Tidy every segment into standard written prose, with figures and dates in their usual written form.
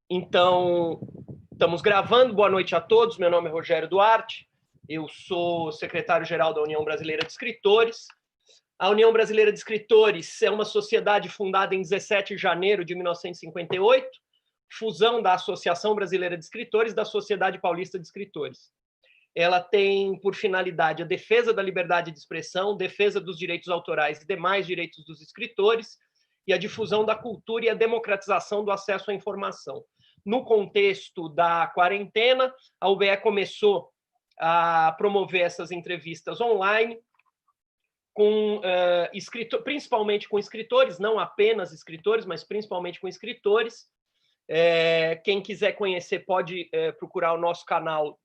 Então, estamos gravando. Boa noite a todos. Meu nome é Rogério Duarte. Eu sou secretário-geral da União Brasileira de Escritores. A União Brasileira de Escritores é uma sociedade fundada em 17 de janeiro de 1958, fusão da Associação Brasileira de Escritores e da Sociedade Paulista de Escritores. Ela tem por finalidade a defesa da liberdade de expressão, defesa dos direitos autorais e demais direitos dos escritores, e a difusão da cultura e a democratização do acesso à informação. No contexto da quarentena, a UBE começou a promover essas entrevistas online, principalmente com escritores, não apenas escritores, mas principalmente com escritores. Quem quiser conhecer pode procurar o nosso canal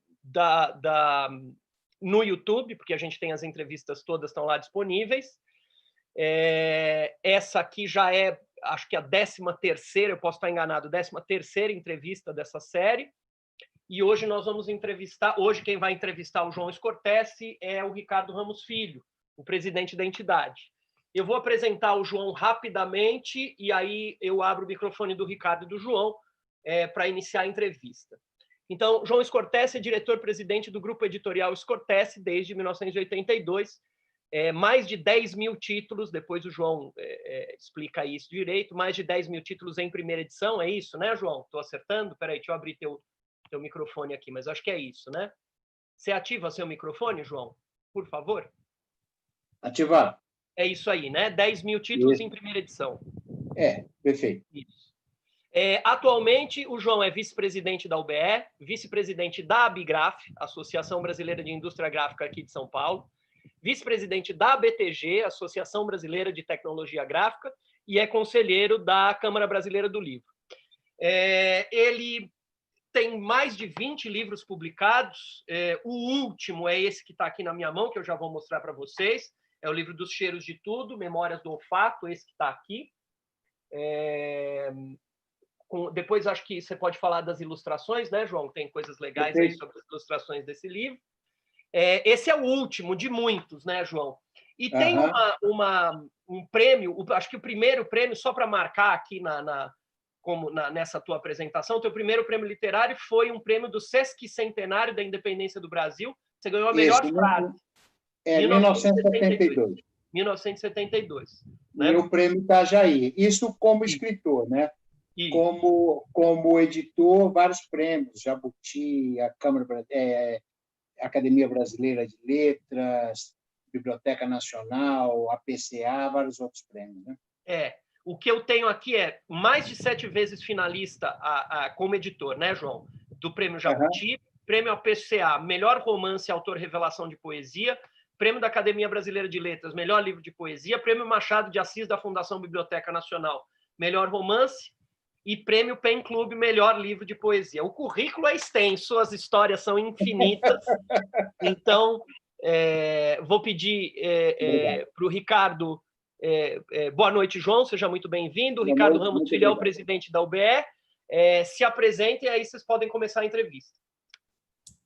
no YouTube, porque a gente tem as entrevistas todas, estão lá disponíveis. Essa aqui já é, acho que a 13ª, eu posso estar enganado, 13ª entrevista dessa série. E hoje nós vamos entrevistar, hoje quem vai entrevistar o João Scortese é o Ricardo Ramos Filho, o presidente da entidade. Eu vou apresentar o João rapidamente e aí eu abro o microfone do Ricardo e do João para iniciar a entrevista. Então, João Scortese é diretor-presidente do Grupo Editorial Scortese desde 1982, mais de 10 mil títulos, depois o João explica isso direito, mais de 10 mil títulos em primeira edição, é isso, né, João? Estou acertando? Espera aí, deixa eu abrir teu microfone aqui, mas acho que é isso, né? Você ativa seu microfone, João? Por favor. Ativar. É isso aí, né? 10 mil títulos em primeira edição. Perfeito. Isso. Atualmente, o João é vice-presidente da UBE, vice-presidente da Abigraf, Associação Brasileira de Indústria Gráfica aqui de São Paulo, vice-presidente da ABTG, Associação Brasileira de Tecnologia Gráfica, e é conselheiro da Câmara Brasileira do Livro. Ele tem mais de 20 livros publicados. O último é esse que está aqui na minha mão, que eu já vou mostrar para vocês. É o livro dos Cheiros de Tudo, Memórias do Olfato, esse que está aqui. Depois acho que você pode falar das ilustrações, né, João? Tem coisas legais aí sobre as ilustrações desse livro. Esse é o último de muitos, né, João? E tem um prêmio, acho que o primeiro prêmio, só para marcar aqui nessa tua apresentação, o teu primeiro prêmio literário foi um prêmio do Sesquicentenário da Independência do Brasil. Você ganhou a melhor frase. 1972. 1972. Né? E o prêmio Itajaí. Isso como escritor, né? Como editor, vários prêmios, Jabuti, a Academia Brasileira de Letras, Biblioteca Nacional, APCA, vários outros prêmios. Né? O que eu tenho aqui é mais de 7 vezes finalista como editor, né, João? Do Prêmio Jabuti, Prêmio APCA, Melhor Romance, Autor Revelação de Poesia, Prêmio da Academia Brasileira de Letras, Melhor Livro de Poesia, Prêmio Machado de Assis da Fundação Biblioteca Nacional, Melhor Romance, e Prêmio Pen Clube, Melhor Livro de Poesia. O currículo é extenso, as histórias são infinitas. Então, vou pedir para o Ricardo... boa noite, João, seja muito bem-vindo. O Ricardo Ramos Filho é o presidente da UBE. Se apresentem, aí vocês podem começar a entrevista.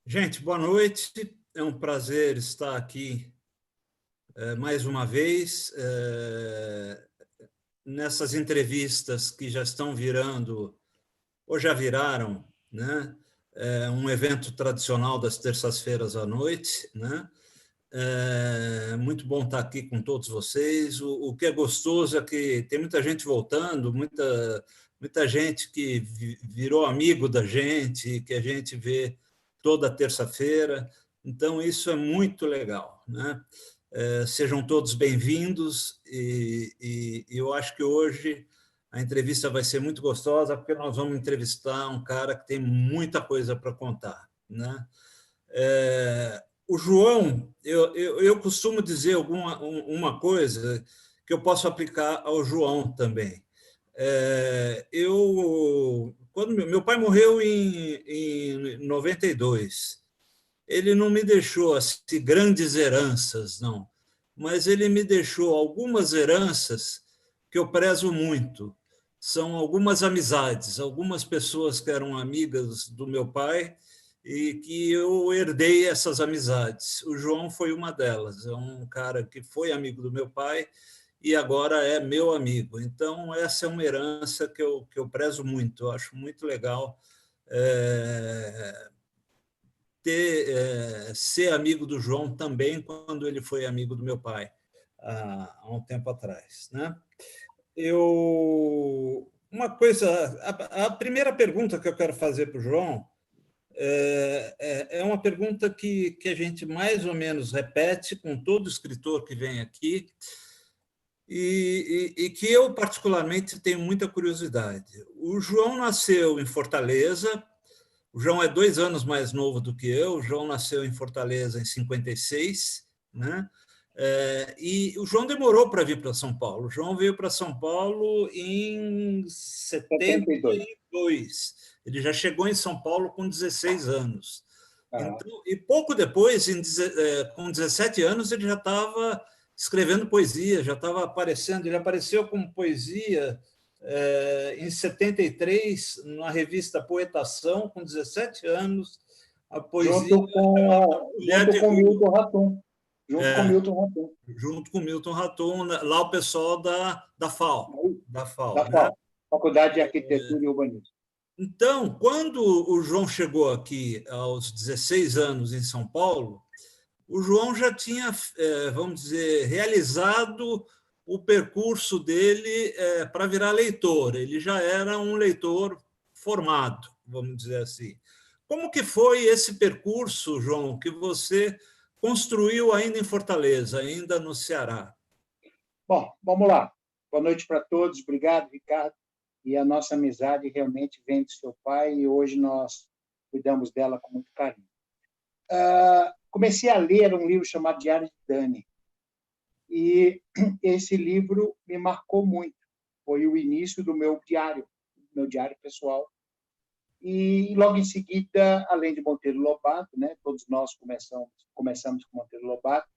Gente, boa noite. É um prazer estar aqui mais uma vez. Nessas entrevistas que já estão virando, ou já viraram, né? Um evento tradicional das terças-feiras à noite, né? Muito bom estar aqui com todos vocês. O que é gostoso é que tem muita gente voltando, muita gente que virou amigo da gente, que a gente vê toda terça-feira. Então, isso é muito legal, né? Sejam todos bem-vindos e eu acho que hoje a entrevista vai ser muito gostosa porque nós vamos entrevistar um cara que tem muita coisa para contar, né? O João, eu costumo dizer uma coisa que eu posso aplicar ao João também. Quando meu pai morreu em 92, ele não me deixou assim, grandes heranças, não, mas ele me deixou algumas heranças que eu prezo muito. São algumas amizades, algumas pessoas que eram amigas do meu pai e que eu herdei essas amizades. O João foi uma delas, é um cara que foi amigo do meu pai e agora é meu amigo. Então, essa é uma herança que eu prezo muito, eu acho muito legal ser amigo do João também, quando ele foi amigo do meu pai, há um tempo atrás, né? Uma coisa, a primeira pergunta que eu quero fazer para o João é uma pergunta que a gente mais ou menos repete com todo escritor que vem aqui e que eu, particularmente, tenho muita curiosidade. O João nasceu em Fortaleza, o João é 2 anos mais novo do que eu, o João nasceu em Fortaleza em 56, né? E o João demorou para vir para São Paulo. O João veio para São Paulo em 72. Ele já chegou em São Paulo com 16 anos. Então, e pouco depois, com 17 anos, ele já estava escrevendo poesia, já estava aparecendo. Ele apareceu com poesia em 73, na revista Poetação, com 17 anos, a poesia... Junto com Milton Ratum. Junto com Milton Ratum, lá o pessoal da FAO. Da FAO, Faculdade de Arquitetura e Urbanismo. Então, quando o João chegou aqui aos 16 anos em São Paulo, o João já tinha, vamos dizer, realizado o percurso dele para virar leitor. Ele já era um leitor formado, vamos dizer assim. Como que foi esse percurso, João, que você construiu ainda em Fortaleza, ainda no Ceará? Bom, vamos lá. Boa noite para todos. Obrigado, Ricardo. E a nossa amizade realmente vem do seu pai e hoje nós cuidamos dela com muito carinho. Comecei a ler um livro chamado Diário de Dani. E esse livro me marcou muito. Foi o início do meu diário pessoal. E logo em seguida, além de Monteiro Lobato, né, todos nós começamos com Monteiro Lobato,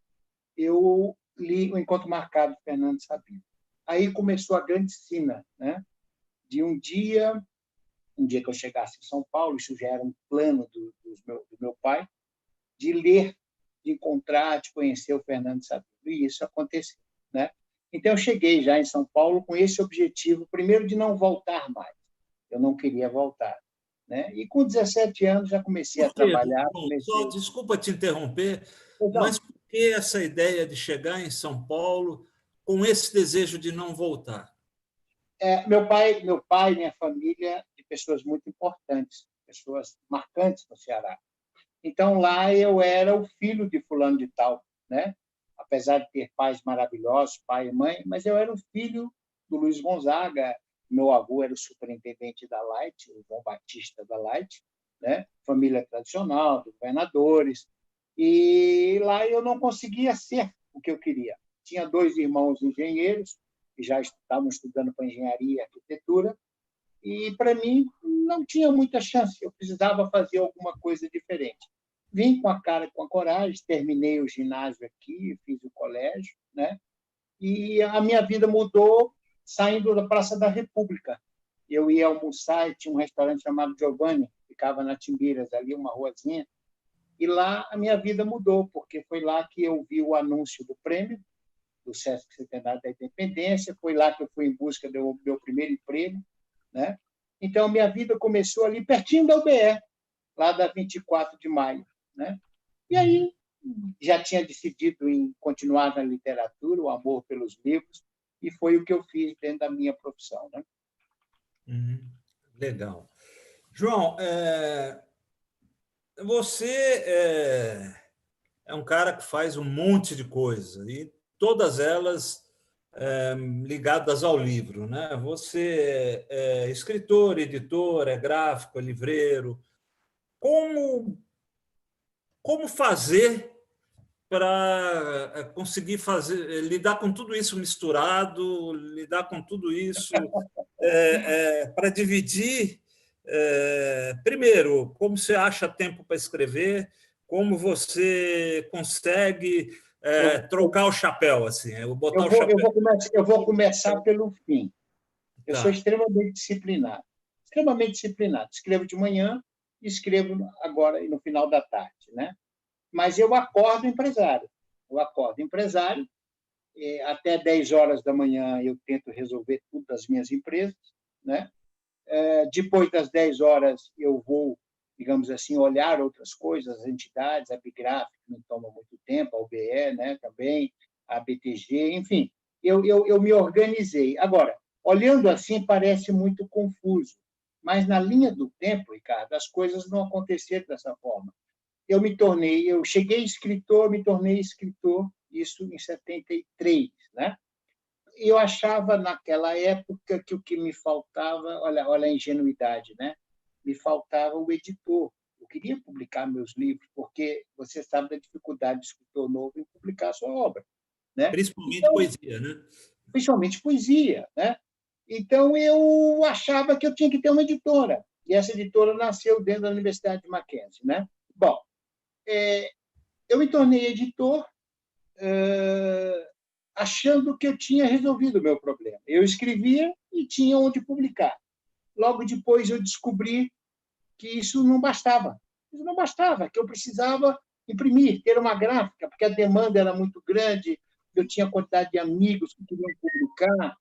eu li O Encontro Marcado de Fernando Sabino. Aí começou a grande sina, né, de um dia que eu chegasse em São Paulo, isso já era um plano do meu pai, de ler, de encontrar, de conhecer o Fernando Sabino. E isso aconteceu, né? Então, eu cheguei já em São Paulo com esse objetivo, primeiro, de não voltar mais. Eu não queria voltar. Né? E com 17 anos já comecei a trabalhar. Só, desculpa te interromper, mas por que essa ideia de chegar em São Paulo com esse desejo de não voltar? Meu pai e minha família, de pessoas muito importantes, pessoas marcantes no Ceará. Então, lá eu era o filho de fulano de tal, né? Apesar de ter pais maravilhosos, pai e mãe, mas eu era o filho do Luiz Gonzaga. Meu avô era o superintendente da Light, o João Batista da Light, né? Família tradicional, governadores. E lá eu não conseguia ser o que eu queria. Tinha 2 irmãos engenheiros, que já estavam estudando para engenharia e arquitetura, e, para mim, não tinha muita chance. Eu precisava fazer alguma coisa diferente. Vim com a cara e com a coragem, terminei o ginásio aqui, fiz o colégio, né? E a minha vida mudou saindo da Praça da República. Eu ia almoçar e tinha um restaurante chamado Giovanni, ficava na Timbiras, ali uma ruazinha, e lá a minha vida mudou, porque foi lá que eu vi o anúncio do prêmio, do Sesc Centenário da Independência, foi lá que eu fui em busca do meu primeiro emprego, né? Então, a minha vida começou ali pertinho da UBE, lá da 24 de maio, né? E aí já tinha decidido em continuar na literatura, o amor pelos livros, e foi o que eu fiz dentro da minha profissão, né? Legal. João, você é um cara que faz um monte de coisa, e todas elas ligadas ao livro, né? Você é escritor, editor, é gráfico, é livreiro. Como fazer para conseguir lidar com tudo isso misturado, lidar com tudo isso para dividir, primeiro, como você acha tempo para escrever, como você consegue trocar o chapéu, assim, botar o chapéu. Eu vou começar pelo fim. Eu sou extremamente disciplinado. Extremamente disciplinado. Escrevo de manhã e escrevo agora e no final da tarde, né? Mas eu acordo empresário. até 10 horas da manhã eu tento resolver tudo das minhas empresas, né? Depois das 10 horas eu vou, digamos assim, olhar outras coisas, as entidades, a Bigraf, que não toma muito tempo, a UBE, né, também, a BTG, enfim, eu me organizei. Agora, olhando assim, parece muito confuso, mas na linha do tempo, Ricardo, as coisas não aconteceram dessa forma. Eu cheguei escritor, me tornei escritor, isso em 73, né? Eu achava naquela época que o que me faltava, olha a ingenuidade, né? Me faltava o editor. Eu queria publicar meus livros, porque você sabe da dificuldade do escritor novo em publicar a sua obra, né? Principalmente Então, poesia, né? principalmente poesia, né? Então eu achava que eu tinha que ter uma editora, e essa editora nasceu dentro da Universidade de Mackenzie, né? Bom, eu me tornei editor, achando que eu tinha resolvido o meu problema. Eu escrevia e tinha onde publicar. Logo depois eu descobri que isso não bastava. Isso não bastava, que eu precisava imprimir, ter uma gráfica, porque a demanda era muito grande, eu tinha quantidade de amigos que queriam publicar.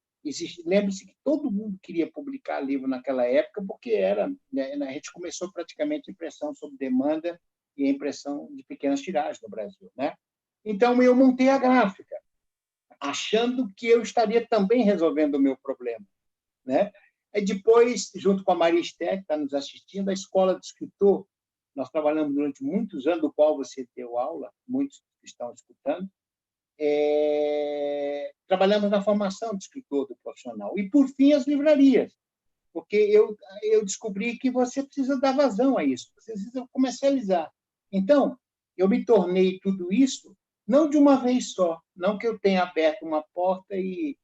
Lembre-se que todo mundo queria publicar livro naquela época, porque era, né, a gente começou praticamente a impressão sob demanda e a impressão de pequenas tiragens no Brasil, né? Então eu montei a gráfica, achando que eu estaria também resolvendo o meu problema, né? E depois, junto com a Maria Esther, que está nos assistindo, a Escola do Escritor, nós trabalhamos durante muitos anos, do qual você deu aula, muitos estão escutando, trabalhamos na formação do escritor, do profissional. E, por fim, as livrarias, porque eu descobri que você precisa dar vazão a isso, você precisa comercializar. Então, eu me tornei tudo isso, não de uma vez só, não que eu tenha aberto uma porta e,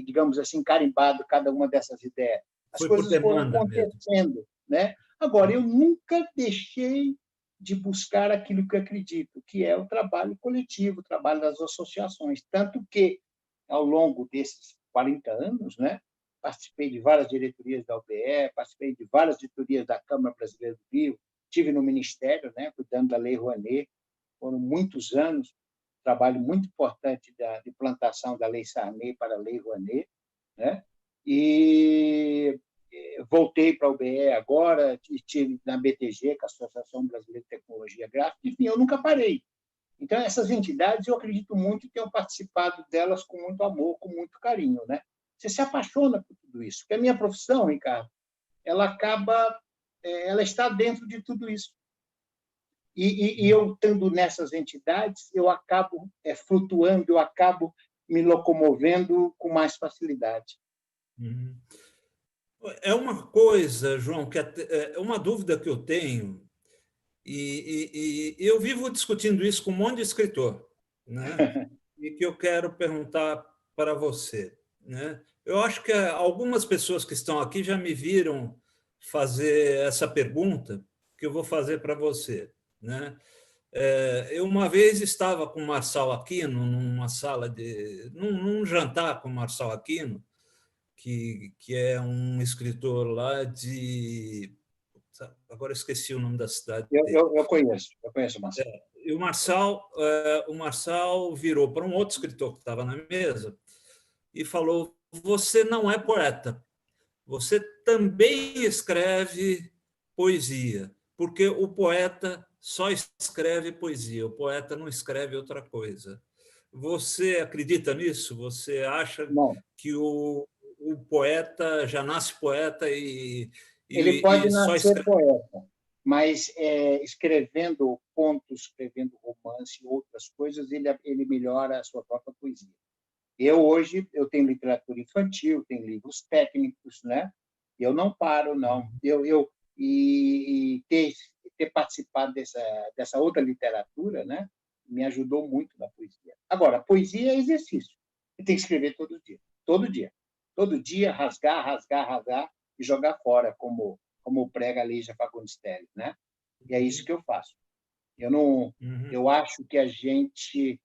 digamos assim, carimbado cada uma dessas ideias. As Foi por coisas foram demanda mesmo. acontecendo, né? Agora, eu nunca deixei de buscar aquilo que eu acredito, que é o trabalho coletivo, o trabalho das associações. Tanto que, ao longo desses 40 anos, né, participei de várias diretorias da UBE, participei de várias diretorias da Câmara Brasileira do Livro, estive no Ministério, né, cuidando da Lei Rouanet, foram muitos anos, trabalho muito importante de implantação da Lei Sarney para a Lei Rouanet, né? E voltei para a UBE agora, estive na BTG, que é a Associação Brasileira de Tecnologia Gráfica, enfim, eu nunca parei. Então, essas entidades, eu acredito muito que tenham participado delas com muito amor, com muito carinho, né? Você se apaixona por tudo isso. Porque a minha profissão, Ricardo, ela está dentro de tudo isso. E eu, estando nessas entidades, eu acabo flutuando, eu acabo me locomovendo com mais facilidade. É uma coisa, João, que é uma dúvida que eu tenho, e eu vivo discutindo isso com um monte de escritor, né? E que eu quero perguntar para você, né? Eu acho que algumas pessoas que estão aqui já me viram fazer essa pergunta que eu vou fazer para você, né? Eu uma vez estava com o Marçal Aquino numa sala num jantar com o Marçal Aquino, que é um escritor lá de... Agora eu esqueci o nome da cidade dele. Eu conheço o Marcelo. E o Marçal virou para um outro escritor que estava na mesa e falou: você não é poeta, você também escreve poesia, porque o poeta só escreve poesia, o poeta não escreve outra coisa. Você acredita nisso? Você acha Não. que o poeta já nasce poeta Ele pode e só nascer escreve? poeta, mas escrevendo contos, escrevendo romance e outras coisas, ele melhora a sua própria poesia. Hoje, eu tenho literatura infantil, tenho livros técnicos, né? Eu não paro, não. Ter participado dessa outra literatura, né, me ajudou muito na poesia. Agora, a poesia é exercício. Você tem que escrever todo dia. Todo dia. Todo dia, rasgar, rasgar, rasgar e jogar fora, como prega a Lígia Fagundes Telles, né? E é isso que eu faço. Eu acho que a gente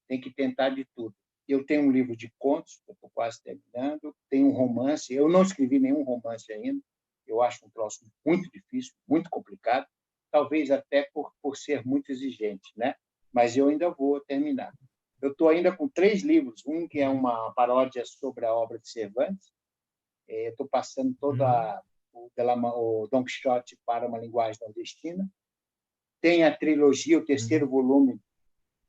tem que tentar de tudo. Eu tenho um livro de contos, que eu estou quase terminando, tenho um romance, eu não escrevi nenhum romance ainda, eu acho um troço muito difícil, muito complicado, talvez até por ser muito exigente, né? Mas eu ainda vou terminar. Eu estou ainda com 3 livros, um que é uma paródia sobre a obra de Cervantes. Estou passando o Don Quixote para uma linguagem nordestina. Tem a trilogia, o terceiro volume,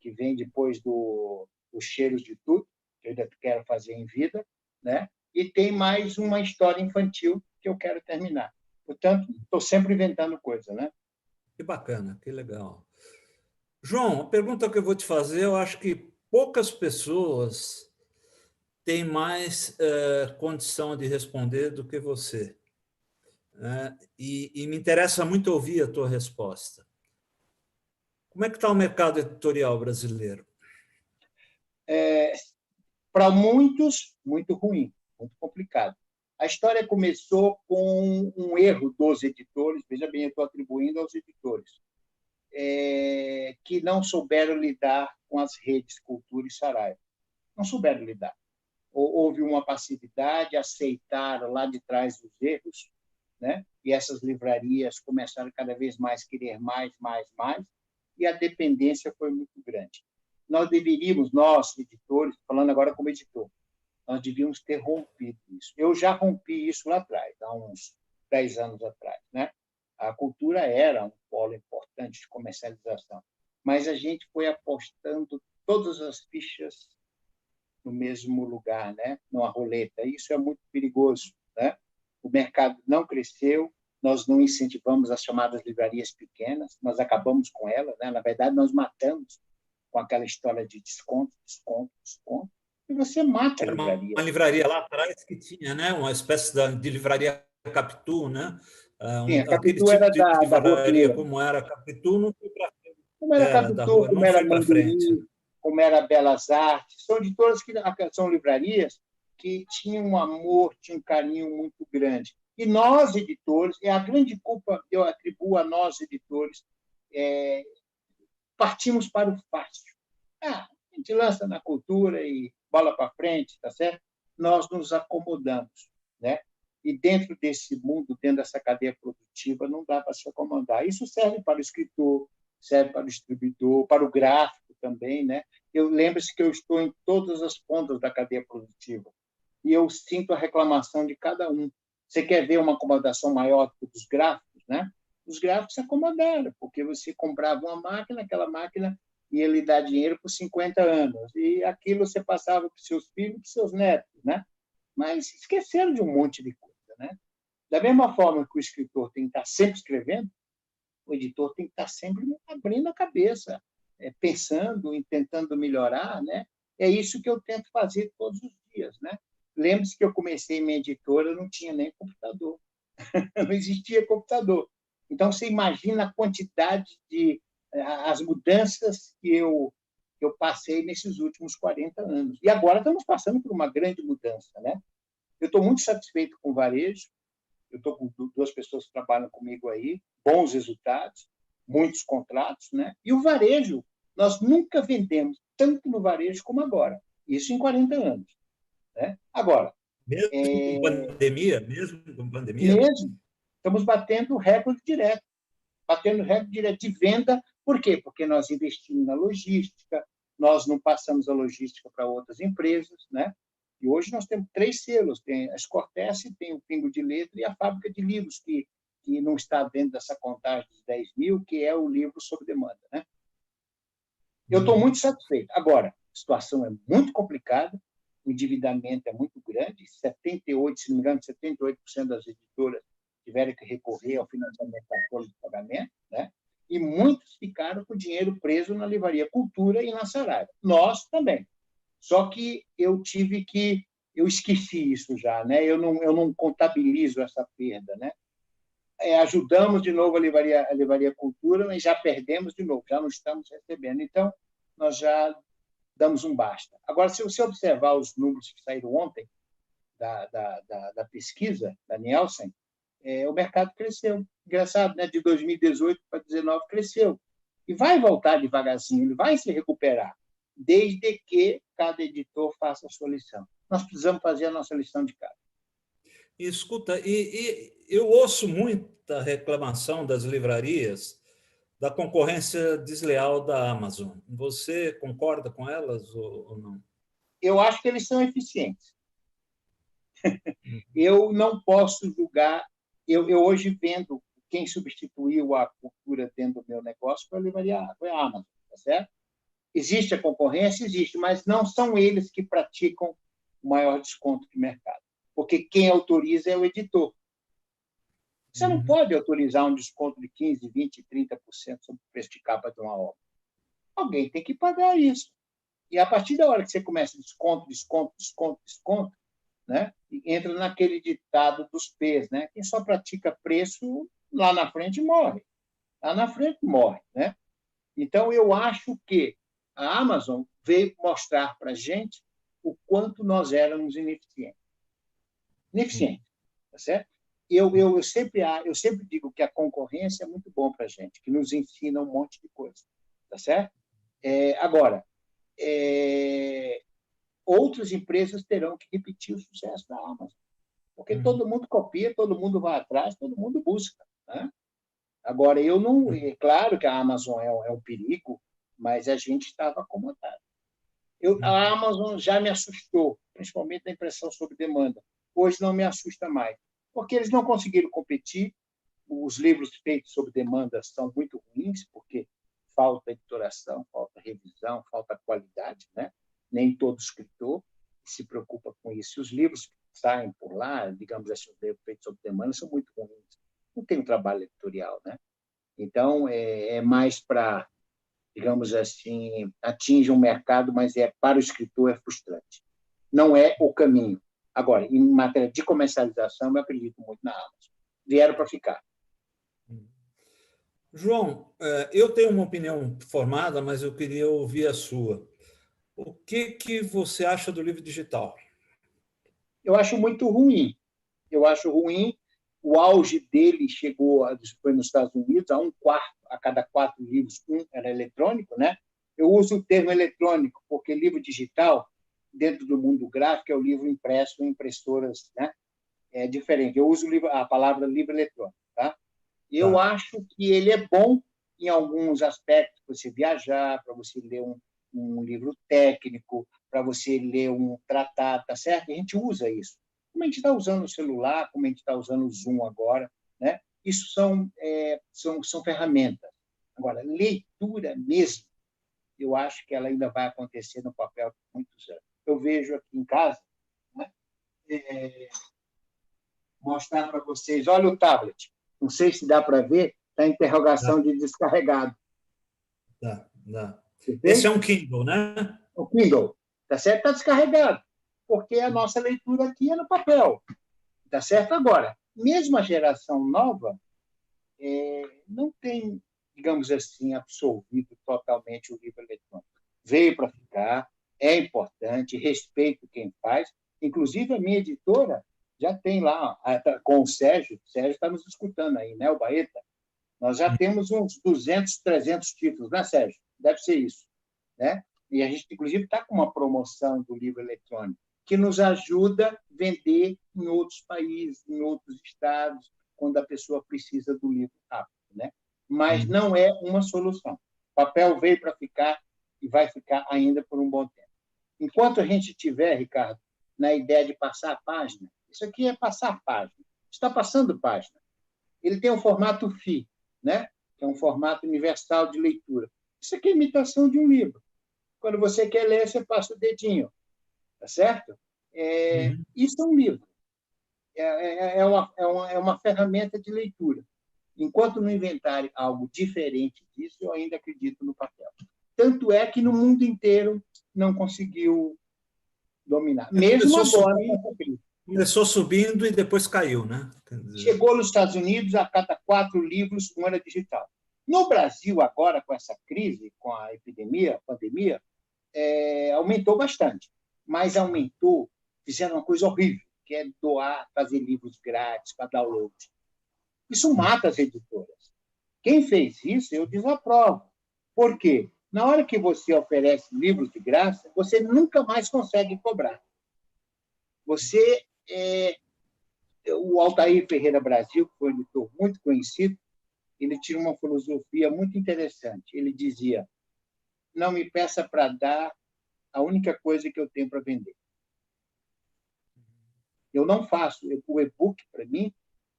que vem depois dos Cheiros de Tudo, que eu ainda quero fazer em vida, né? E tem mais uma história infantil que eu quero terminar. Portanto, estou sempre inventando coisa, né? Que bacana, que legal. João, a pergunta que eu vou te fazer, eu acho que poucas pessoas têm mais condição de responder do que você. E me interessa muito ouvir a tua resposta. Como é que está o mercado editorial brasileiro? Para muitos, muito ruim, muito complicado. A história começou com um erro dos editores, veja bem, eu estou atribuindo aos editores, que não souberam lidar com as redes Cultura e Saraiva. Não souberam lidar. Houve uma passividade, aceitaram lá de trás os erros, né? E essas livrarias começaram cada vez mais a querer mais, e a dependência foi muito grande. Nós deveríamos, nós, editores, falando agora como editor, nós devíamos ter rompido isso. Eu já rompi isso lá atrás, há uns 10 anos atrás, né? A cultura era um polo importante de comercialização, mas a gente foi apostando todas as fichas no mesmo lugar, né? Numa roleta. Isso é muito perigoso, né? O mercado não cresceu, nós não incentivamos as chamadas livrarias pequenas, nós acabamos com elas, né? Na verdade, nós matamos com aquela história de desconto, e você mata a livraria. Uma livraria lá atrás que tinha, né, uma espécie de livraria Capitu, né? Sim, a Aquele Capitu tipo era de da Rua livraria, Pinheiro. como era a Capitu, não foi para frente. Como era Era da Capitu, rua, como não era foi para frente. Manduri, como era Belas Artes, são editoras que são livrarias que tinham um amor, tinham um carinho muito grande. E nós, editores, a grande culpa eu atribuo a nós, editores, partimos para o fácil. A gente lança na cultura e bola para frente, tá certo? Nós nos acomodamos, né? E dentro desse mundo, dentro dessa cadeia produtiva, não dá para se acomodar. Isso serve para o escritor, serve para o distribuidor, para o gráfico também, né? Lembre-se que eu estou em todas as pontas da cadeia produtiva e eu sinto a reclamação de cada um. Você quer ver uma acomodação maior do que dos gráficos, né? Os gráficos se acomodaram, porque você comprava uma máquina, aquela máquina ia lhe dar dinheiro por 50 anos, e aquilo você passava para os seus filhos e para os seus netos, né? Mas esqueceram de um monte de coisa, né? Da mesma forma que o escritor tem que estar sempre escrevendo, o editor tem que estar sempre abrindo a cabeça, pensando e tentando melhorar, né? É isso que eu tento fazer todos os dias, né? Lembre-se que eu comecei minha editora, não tinha nem computador, não existia computador. Então, você imagina a quantidade as mudanças que eu passei nesses últimos 40 anos. E agora estamos passando por uma grande mudança, né? Eu estou muito satisfeito com o varejo, eu estou com 2 pessoas que trabalham comigo aí, bons resultados, muitos contratos, né? E o varejo, nós nunca vendemos tanto no varejo como agora, isso em 40 anos, né? Agora, Mesmo com pandemia? Mesmo, estamos batendo recorde direto de venda. Por quê? Porque nós investimos na logística, nós não passamos a logística para outras empresas, né? E hoje nós temos 3 selos, tem a Escortece, tem o Pingo de Letra e a Fábrica de Livros, que não está dentro dessa contagem dos 10 mil, que é o livro sob demanda, né? Eu estou muito satisfeito. Agora, a situação é muito complicada, o endividamento é muito grande, 78%, se não me engano, 78% das editoras tiveram que recorrer ao financiamento da folha de pagamento, né? E muitos ficaram com o dinheiro preso na Livraria Cultura e na Saraiva. Nós também. Só que eu esqueci isso já, né? Eu não contabilizo essa perda, né? Ajudamos de novo a Livraria Cultura, mas já perdemos de novo, já não estamos recebendo. Então, nós já damos um basta. Agora, se você observar os números que saíram ontem da pesquisa da Nielsen, o mercado cresceu. Engraçado, né? De 2018 para 2019 cresceu. E vai voltar devagarzinho, ele vai se recuperar, desde que cada editor faça a sua lição. Nós precisamos fazer a nossa lição de casa. Escuta, e eu ouço muita reclamação das livrarias da concorrência desleal da Amazon. Você concorda com elas ou não? Eu acho que eles são eficientes. Eu não posso julgar. Eu hoje vendo quem substituiu a cultura dentro do meu negócio foi a Amazon, tá certo? Existe a concorrência? Existe, mas não são eles que praticam o maior desconto de mercado, porque quem autoriza é o editor. Você não pode autorizar um desconto de 15%, 20%, 30% sobre o preço de capa de uma obra. Alguém tem que pagar isso. E a partir da hora que você começa desconto, desconto, desconto, desconto, né? E entra naquele ditado dos P's, né? Quem só pratica preço lá na frente morre. Lá na frente morre, né? Então, eu acho que a Amazon veio mostrar para a gente o quanto nós éramos ineficientes. Ineficientes, tá certo? Eu sempre digo que a concorrência é muito bom para a gente, que nos ensina um monte de coisa, tá certo? Agora, outras empresas terão que repetir o sucesso da Amazon, porque todo mundo copia, todo mundo vai atrás, todo mundo busca, né? Agora, eu não... É claro que a Amazon é um perigo, mas a gente estava acomodado. A Amazon já me assustou, principalmente na impressão sob demanda. Hoje não me assusta mais, porque eles não conseguiram competir. Os livros feitos sob demanda são muito ruins, porque falta editoração, falta revisão, falta qualidade, né? Nem todo escritor se preocupa com isso. Os livros que saem por lá, digamos assim, os livros feitos sob demanda, são muito ruins. Não tem um trabalho editorial, né? Então, é mais para, digamos assim, atinge um mercado, mas para o escritor é frustrante. Não é o caminho. Agora, em matéria de comercialização, eu acredito muito na Amazon. Vieram para ficar. João, eu tenho uma opinião formada, mas eu queria ouvir a sua. O que você acha do livro digital? Eu acho muito ruim. Eu acho ruim. O auge dele foi nos Estados Unidos, a 1/4 a cada 4 livros, era eletrônico, né? Eu uso o termo eletrônico porque livro digital, dentro do mundo gráfico, é o livro impresso em impressoras, né? É diferente. Eu uso a palavra livro eletrônico, tá? Eu acho que ele é bom em alguns aspectos, para você viajar, para você ler um livro técnico, para você ler um tratado, tá certo? A gente usa isso. Como a gente está usando o celular, como a gente está usando o Zoom agora, né? Isso são ferramentas. Agora, leitura mesmo, eu acho que ela ainda vai acontecer no papel por muitos anos. Eu vejo aqui em casa, né? Mostrar para vocês, olha o tablet. Não sei se dá para ver, está a interrogação de descarregado. Dá. Esse é um Kindle, né? O Kindle, tá certo? Está descarregado, porque a nossa leitura aqui é no papel, tá certo? Agora, mesmo a geração nova não tem, digamos assim, absorvido totalmente o livro eletrônico. Veio para ficar, é importante, respeito quem faz. Inclusive, a minha editora já tem lá, com o Sérgio está nos escutando aí, né, o Baeta? Nós já temos uns 200, 300 títulos, né, Sérgio? Deve ser isso, né? E a gente, inclusive, está com uma promoção do livro eletrônico que nos ajuda a vender em outros países, em outros estados, quando a pessoa precisa do livro rápido, né? Mas não é uma solução. O papel veio para ficar e vai ficar ainda por um bom tempo. Enquanto a gente tiver, Ricardo, na ideia de passar a página, isso aqui é passar a página. Está passando página. Ele tem um formato FI, né? Que é um formato universal de leitura. Isso aqui é imitação de um livro. Quando você quer ler, você passa o dedinho, tá certo? Isso é um livro. É uma ferramenta de leitura. Enquanto não inventarem algo diferente disso, eu ainda acredito no papel. Tanto é que no mundo inteiro não conseguiu dominar. Mesmo agora, começou subindo e depois caiu, né? Chegou nos Estados Unidos, a cada 4 livros, um era digital. No Brasil, agora, com essa crise, com a pandemia, aumentou bastante. Mas aumentou, fizeram uma coisa horrível, que é fazer livros grátis para download. Isso mata as editoras. Quem fez isso, eu desaprovo. Por quê? Na hora que você oferece livros de graça, você nunca mais consegue cobrar. O Altair Ferreira Brasil, que foi um editor muito conhecido, ele tinha uma filosofia muito interessante. Ele dizia: não me peça para dar a única coisa que eu tenho para vender. Eu não faço. O e-book, para mim,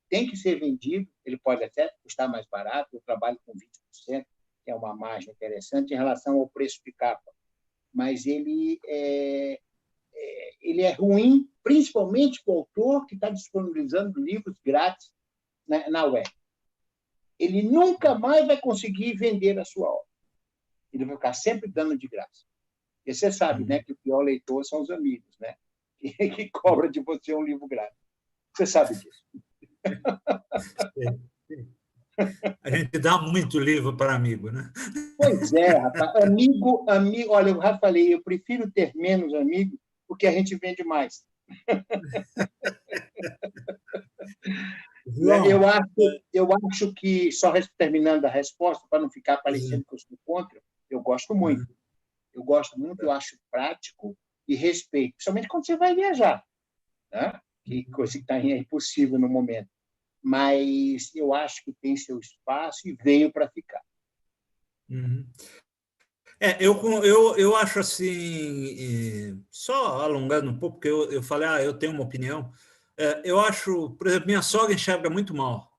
tem que ser vendido. Ele pode até custar mais barato. Eu trabalho com 20%, que é uma margem interessante em relação ao preço de capa. Mas ele é ruim, principalmente para o autor que está disponibilizando livros grátis na web. Ele nunca mais vai conseguir vender a sua obra. Ele vai ficar sempre dando de graça. E você sabe, né, que o pior leitor são os amigos, né? Que cobra de você um livro grátis. Você sabe disso. A gente dá muito livro para amigo, né? Pois é, rapaz. Amigo. Olha, eu já falei, eu prefiro ter menos amigos porque a gente vende mais. João, eu acho que, só terminando a resposta, para não ficar parecendo que eu sou contra, eu gosto muito. Eu gosto muito, eu acho prático e respeito, principalmente quando você vai viajar, né? Que coisa que está impossível no momento. Mas eu acho que tem seu espaço e veio para ficar. Eu acho assim, só alongando um pouco, porque eu falei, eu tenho uma opinião. Eu acho, por exemplo, minha sogra enxerga muito mal,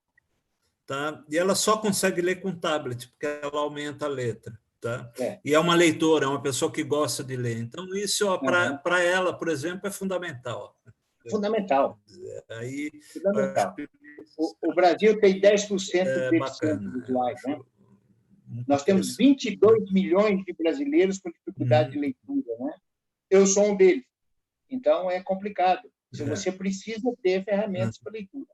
tá? E ela só consegue ler com tablet, porque ela aumenta a letra. Tá? E é uma leitora, é uma pessoa que gosta de ler. Então, isso para ela, por exemplo, é fundamental. Fundamental. Aí, fundamental. O Brasil tem 10% bacana, dos likes, né? Nós temos 22 milhões de brasileiros com dificuldade de leitura, né? Eu sou um deles. Então, é complicado. Você precisa ter ferramentas para leitura.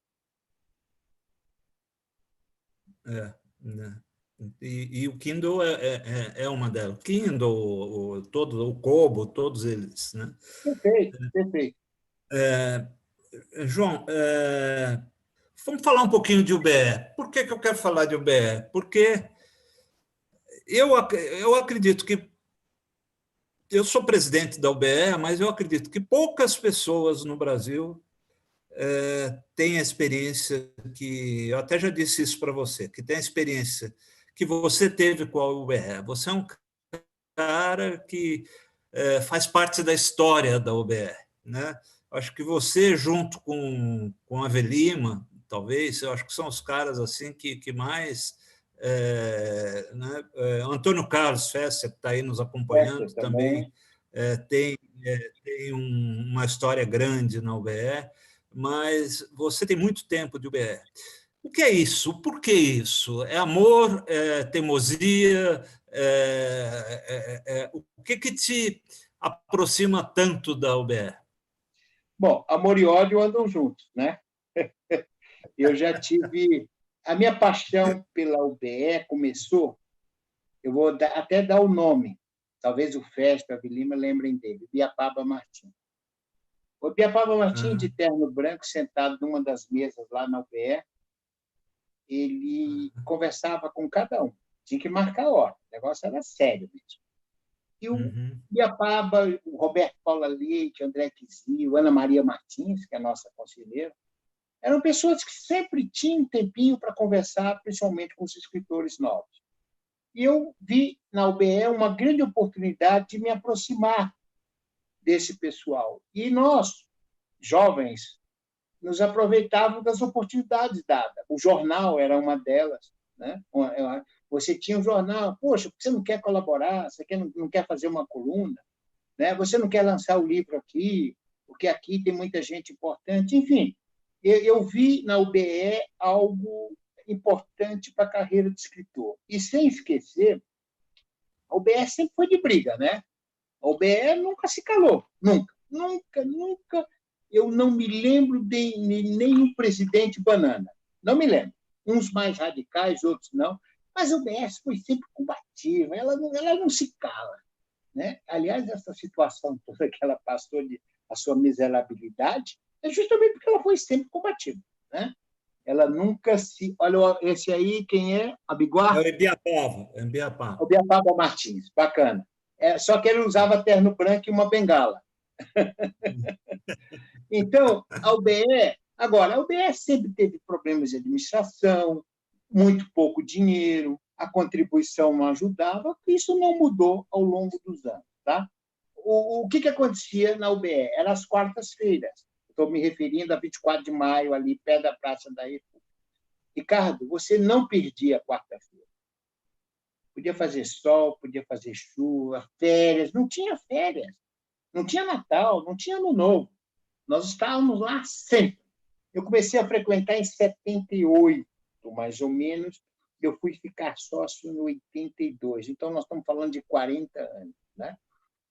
E o Kindle é uma delas. Kindle, o Kobo, todos eles, né? Perfeito. João, vamos falar um pouquinho de UBE. Por que eu quero falar de UBE? Porque eu acredito que eu sou presidente da UBE, mas eu acredito que poucas pessoas no Brasil têm a experiência que... Eu até já disse isso para você, que tem a experiência que você teve com a UBE. Você é um cara que faz parte da história da UBE, né? Acho que você, junto com a Velima, talvez, eu acho que são os caras assim que mais... né? Antônio Carlos Fessa, que está aí nos acompanhando, também tem uma história grande na UBE, mas você tem muito tempo de UBE. O que é isso? Por que isso? É amor? É teimosia? O que te aproxima tanto da UBE? Bom, amor e ódio andam juntos, né? Eu já tive... A minha paixão pela UBE começou... Eu vou até dar o nome. Talvez o Festa, a Vilima lembrem dele. Biapaba Martins. O Biapaba Martins, de terno branco, sentado numa das mesas lá na UBE, ele conversava com cada um. Tinha que marcar a hora. O negócio era sério mesmo. E o Biapaba, o Roberto Paula Leite, André Quizio, Ana Maria Martins, que é a nossa conselheira, eram pessoas que sempre tinham um tempinho para conversar, principalmente com os escritores novos. E eu vi na UBE uma grande oportunidade de me aproximar desse pessoal. E nós, jovens, nos aproveitávamos das oportunidades dadas. O jornal era uma delas, né? Você tinha um jornal, poxa, por que você não quer colaborar? Você não quer fazer uma coluna? Né? Você não quer lançar o livro aqui? Porque aqui tem muita gente importante. Enfim, eu vi na UBE algo importante para a carreira de escritor. E, sem esquecer, a UBE sempre foi de briga, né? A UBE nunca se calou, nunca. Eu não me lembro de nenhum presidente banana. Não me lembro. Uns mais radicais, outros não. Mas a UBE foi sempre combativa, ela não se cala. Né? Aliás, essa situação toda que ela passou, a sua miserabilidade, é justamente porque ela foi sempre combativa. Né? Ela nunca se... Olha, esse aí, quem é? Abiguar? É o Ibiapaba. O Biapaba Martins, bacana. Só que ele usava terno branco e uma bengala. Então, a UBE... Agora, a UBE sempre teve problemas de administração, muito pouco dinheiro, a contribuição não ajudava, isso não mudou ao longo dos anos. Tá? O que acontecia na UBE? Era as quartas-feiras. Estou me referindo a 24 de maio, ali, pé da Praça da República. Ricardo, você não perdia a quarta-feira. Podia fazer sol, podia fazer chuva, férias. Não tinha férias. Não tinha Natal, não tinha Ano Novo. Nós estávamos lá sempre. Eu comecei a frequentar em 78, mais ou menos. Eu fui ficar sócio em 82. Então, nós estamos falando de 40 anos. Né?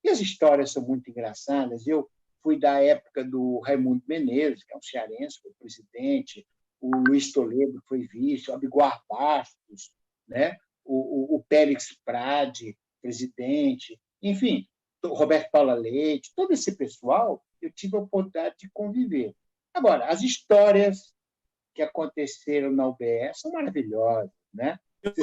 E as histórias são muito engraçadas. Eu fui da época do Raimundo Menezes, que é um cearense, foi presidente, o Luiz Toledo foi vice, o Abiguar Bastos, né? o Périx Prade, presidente, enfim, o Roberto Paula Leite, todo esse pessoal, eu tive a oportunidade de conviver. Agora, as histórias que aconteceram na UBE são maravilhosas. Né? Tem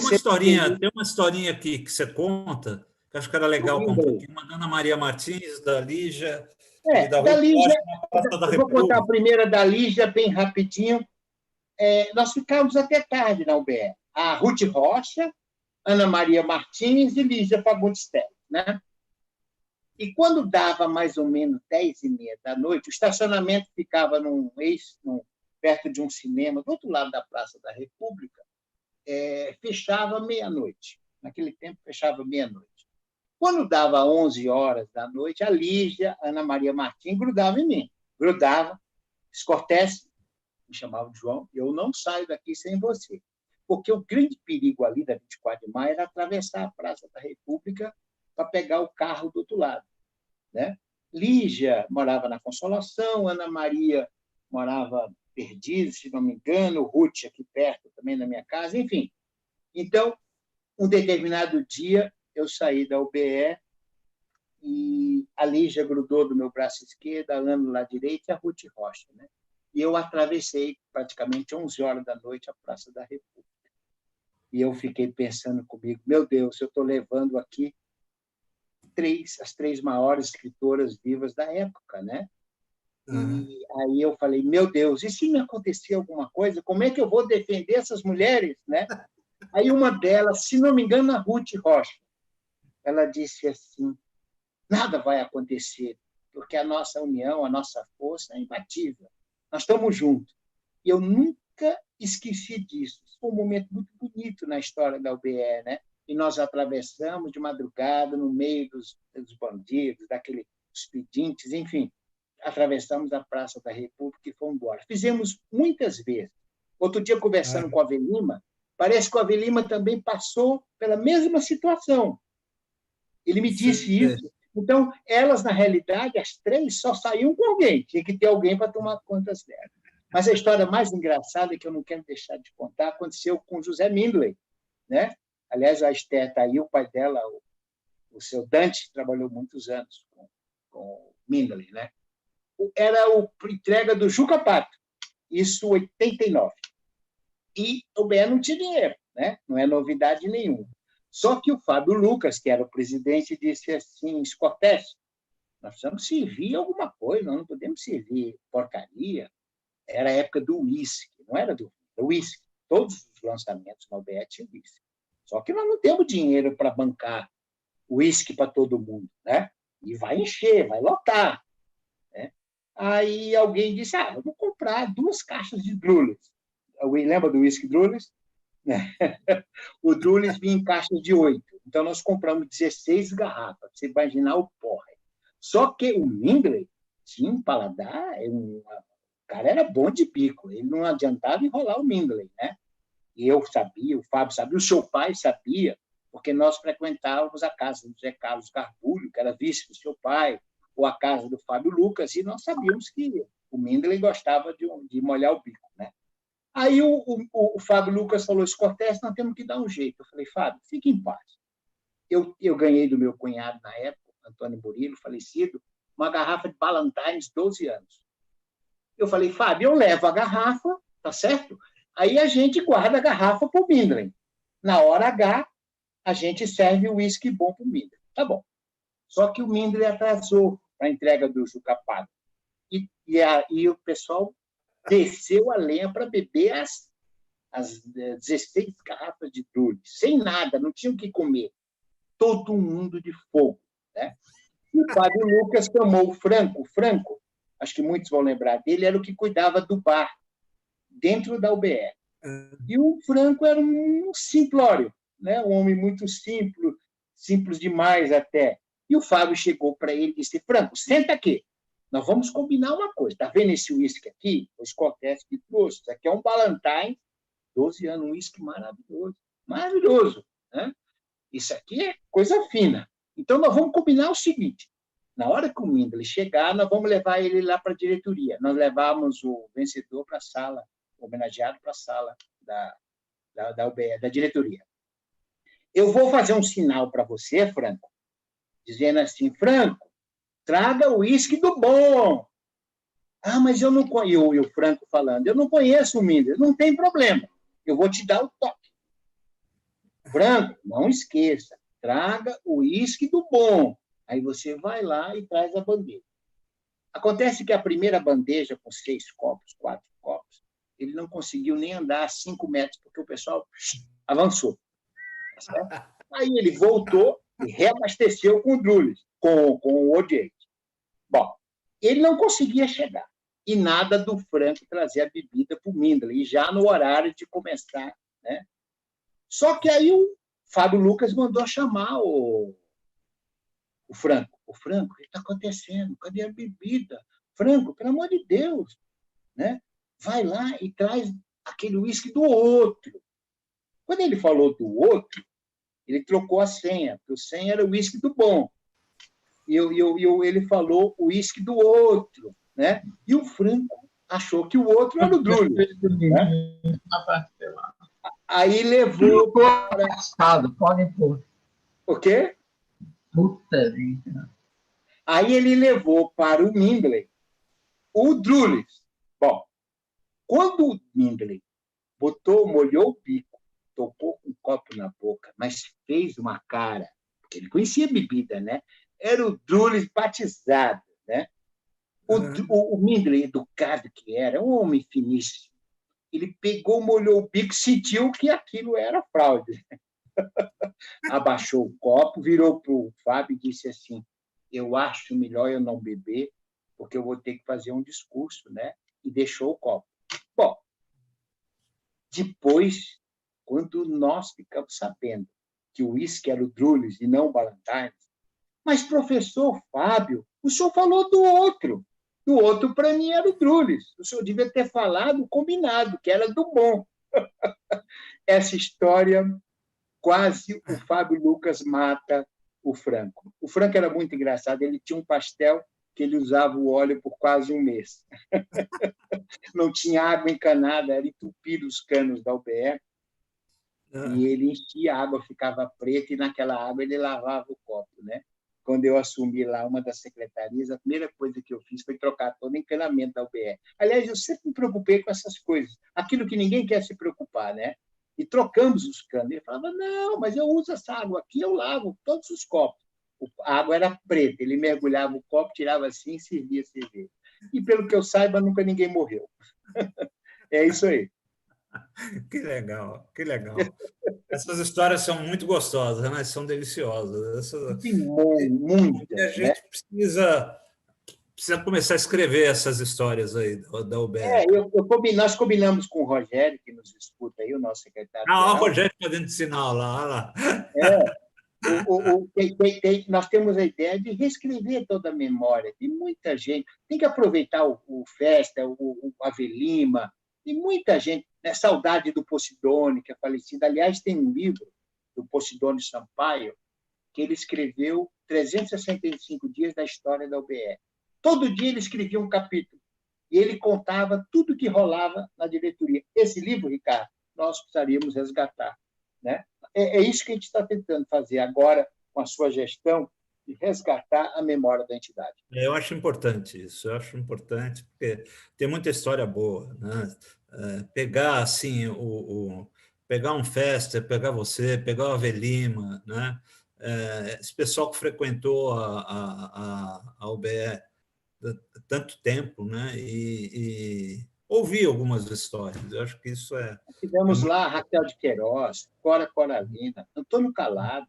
uma historinha aqui que você conta, que acho que era legal contar aqui, uma da Ana Maria Martins, da Lígia e da Ruth Rocha, na Praça da República. Eu vou contar a primeira da Lígia, bem rapidinho. Nós ficávamos até tarde na UBE. A Ruth Rocha, Ana Maria Martins e Lígia Fagundes Telles. Né? E quando dava mais ou menos 10h30 da noite, o estacionamento ficava perto de um cinema, do outro lado da Praça da República, fechava meia-noite. Naquele tempo, fechava meia-noite. Quando dava 11 horas da noite, a Lígia, Ana Maria Martins, grudava em mim. Grudava, Escortece, me chamava de João, eu não saio daqui sem você. Porque o grande perigo ali da 24 de maio era atravessar a Praça da República para pegar o carro do outro lado. Né? Lígia morava na Consolação, Ana Maria morava Perdido, se não me engano, Ruth aqui perto, também na minha casa, enfim. Então, um determinado dia, eu saí da UBE e a Lígia grudou do meu braço esquerdo, a Ana do lado direito e a Ruth Rocha. Né? E eu atravessei praticamente 11 horas da noite a Praça da República. E eu fiquei pensando comigo, meu Deus, eu estou levando aqui as 3 maiores escritoras vivas da época, né? E aí eu falei, meu Deus, e se me acontecer alguma coisa, como é que eu vou defender essas mulheres, né? Aí uma delas, se não me engano, a Ruth Rocha, ela disse assim, nada vai acontecer, porque a nossa união, a nossa força é imbatível. Nós estamos juntos. E eu nunca esqueci disso. Isso foi um momento muito bonito na história da UBE, né? E nós atravessamos de madrugada no meio dos bandidos, daqueles pedintes, enfim, atravessamos a Praça da República e fomos embora. Fizemos muitas vezes. Outro dia, conversando com a Avelima, parece que o Avelima também passou pela mesma situação. Ele me disse isso. Então, elas, na realidade, as 3 só saíam com alguém. Tinha que ter alguém para tomar conta delas. Mas a história mais engraçada, que eu não quero deixar de contar, aconteceu com José Mindley. Né? Aliás, a Esther está aí, o pai dela, o seu Dante, trabalhou muitos anos com o Mindley. Né? Era a entrega do Juca Pato, isso em 89. E o BE não tinha dinheiro, né? Não é novidade nenhuma. Só que o Fábio Lucas, que era o presidente, disse assim, Escortece, nós precisamos servir alguma coisa, nós não podemos servir porcaria. Era a época do uísque, não era do uísque. Todos os lançamentos na UBE tinham uísque. Só que nós não temos dinheiro para bancar uísque para todo mundo, né? E vai encher, vai lotar. Né? Aí alguém disse, vamos comprar 2 caixas de Drules. Alguém lembra do uísque Drules? O Drules vinha em caixas de 8. Então, nós compramos 16 garrafas, para você imaginar o porre. Só que o Mindley tinha um paladar, o cara era bom de pico, ele não adiantava enrolar o Mindley, né? E eu sabia, o Fábio sabia, o seu pai sabia, porque nós frequentávamos a casa do Zé Carlos Garbulho, que era vice do seu pai, ou a casa do Fábio Lucas, e nós sabíamos que o Mindley gostava de molhar o bico, né? Aí o Fábio Lucas falou, Escortece, nós temos que dar um jeito. Eu falei, Fábio, fique em paz. Eu ganhei do meu cunhado na época, Antônio Burilo, falecido, uma garrafa de Ballantines, 12 anos. Eu falei, Fábio, eu levo a garrafa, tá certo? Aí a gente guarda a garrafa para o Mindley. Na hora H, a gente serve o uísque bom para o Mindley. Tá bom. Só que o Mindley atrasou a entrega do Juca Pato. E o pessoal desceu a lenha para beber às as 16 garrafas de Drulles, sem nada, não tinham o que comer. Todo mundo de fogo, né? E o Fábio Lucas chamou o Franco. O Franco, acho que muitos vão lembrar dele, era o que cuidava do bar, dentro da UBE. E o Franco era um simplório, né? Um homem muito simples, simples demais até. E o Fábio chegou para ele e disse: Franco, senta aqui, nós vamos combinar uma coisa. Está vendo esse uísque aqui? O Scotesse que trouxe. Isso aqui é um Ballantine, 12 anos, um uísque maravilhoso. Maravilhoso, né? Isso aqui é coisa fina. Então, nós vamos combinar o seguinte: na hora que o Mindley chegar, nós vamos levar ele lá para a diretoria. Nós levamos o vencedor para a sala, o homenageado para a sala da UBE, da diretoria. Eu vou fazer um sinal para você, Franco, dizendo assim: Franco, traga o uísque do bom. Ah, mas eu não conheço. E o Franco falando: eu não conheço o Mindley. Não tem problema, eu vou te dar o toque. Franco, não esqueça, traga o uísque do bom. Aí você vai lá e traz a bandeja. Acontece que a primeira bandeja, com 6 copos, 4 copos, ele não conseguiu nem andar 5 metros, porque o pessoal avançou. Tá certo? Aí ele voltou e reabasteceu com o Drulles, com o OJ. Bom, ele não conseguia chegar. E nada do Franco trazer a bebida para o Mindley, e já no horário de começar, né? Só que aí o Fábio Lucas mandou chamar o Franco. O Franco, o que está acontecendo? Cadê a bebida? Franco, pelo amor de Deus, né? Vai lá e traz aquele uísque do outro. Quando ele falou do outro, ele trocou a senha, porque o senha era o uísque do bom. E ele falou o uísque do outro, né? E o Franco achou que o outro era o Drulles, né? Aí levou para... Podem pôr. O quê? Puta vida. Aí ele levou para o Mindley o Drulles. Bom, quando o Mindley molhou o bico, tocou com um copo na boca, mas fez uma cara, porque ele conhecia a bebida, né? Era o Drulles batizado, né? O Mindley, educado que era, um homem finíssimo, ele pegou, molhou o bico, sentiu que aquilo era fraude. Abaixou o copo, virou para o Fábio e disse assim: eu acho melhor eu não beber, porque eu vou ter que fazer um discurso, né? E deixou o copo. Bom, depois, quando nós ficamos sabendo que o uísque era o Drulles e não o Ballantine, mas, professor Fábio, o senhor falou do outro. Do outro, para mim, era o Drulles. O senhor devia ter falado combinado, que era do bom. Essa história, quase o Fábio Lucas mata o Franco. O Franco era muito engraçado, ele tinha um pastel que ele usava o óleo por quase um mês. Não tinha água encanada, era entupido os canos da UBE, e ele enchia a água, ficava preta, e naquela água ele lavava o copo, né? Quando eu assumi lá uma das secretarias, a primeira coisa que eu fiz foi trocar todo o encanamento da UBE. Aliás, eu sempre me preocupei com essas coisas, aquilo que ninguém quer se preocupar, né? E trocamos os canos. Ele falava: não, mas eu uso essa água aqui, eu lavo todos os copos. A água era preta, ele mergulhava o copo, tirava assim e servia cerveja. E, pelo que eu saiba, nunca ninguém morreu. É isso aí. Que legal, que legal. Essas histórias são muito gostosas, né? São deliciosas. Tem muitas, a gente, né? precisa começar a escrever essas histórias aí da UBE. Nós combinamos com o Rogério, que nos escuta aí, o nosso secretário. O Rogério fazendo sinal lá. Nós temos a ideia de reescrever toda a memória. Tem muita gente. Tem que aproveitar o Festa, o Avelima. Tem muita gente. Né? Saudade do Posidone, que é falecido. Aliás, tem um livro do Posidone Sampaio que ele escreveu 365 dias da história da UBE. Todo dia ele escrevia um capítulo e ele contava tudo que rolava na diretoria. Esse livro, Ricardo, nós precisaríamos resgatar, né? É isso que a gente está tentando fazer agora com a sua gestão, de resgatar a memória da entidade. Eu acho importante isso, eu acho importante, porque tem muita história boa, né? Pegar assim, pegar um Festa, pegar você, pegar o Avelima, né? Esse pessoal que frequentou a UBE tanto tempo, né? ouvir algumas histórias. Eu acho que isso é... Tivemos lá Raquel de Queiroz, Cora Coralina, Antônio Calado,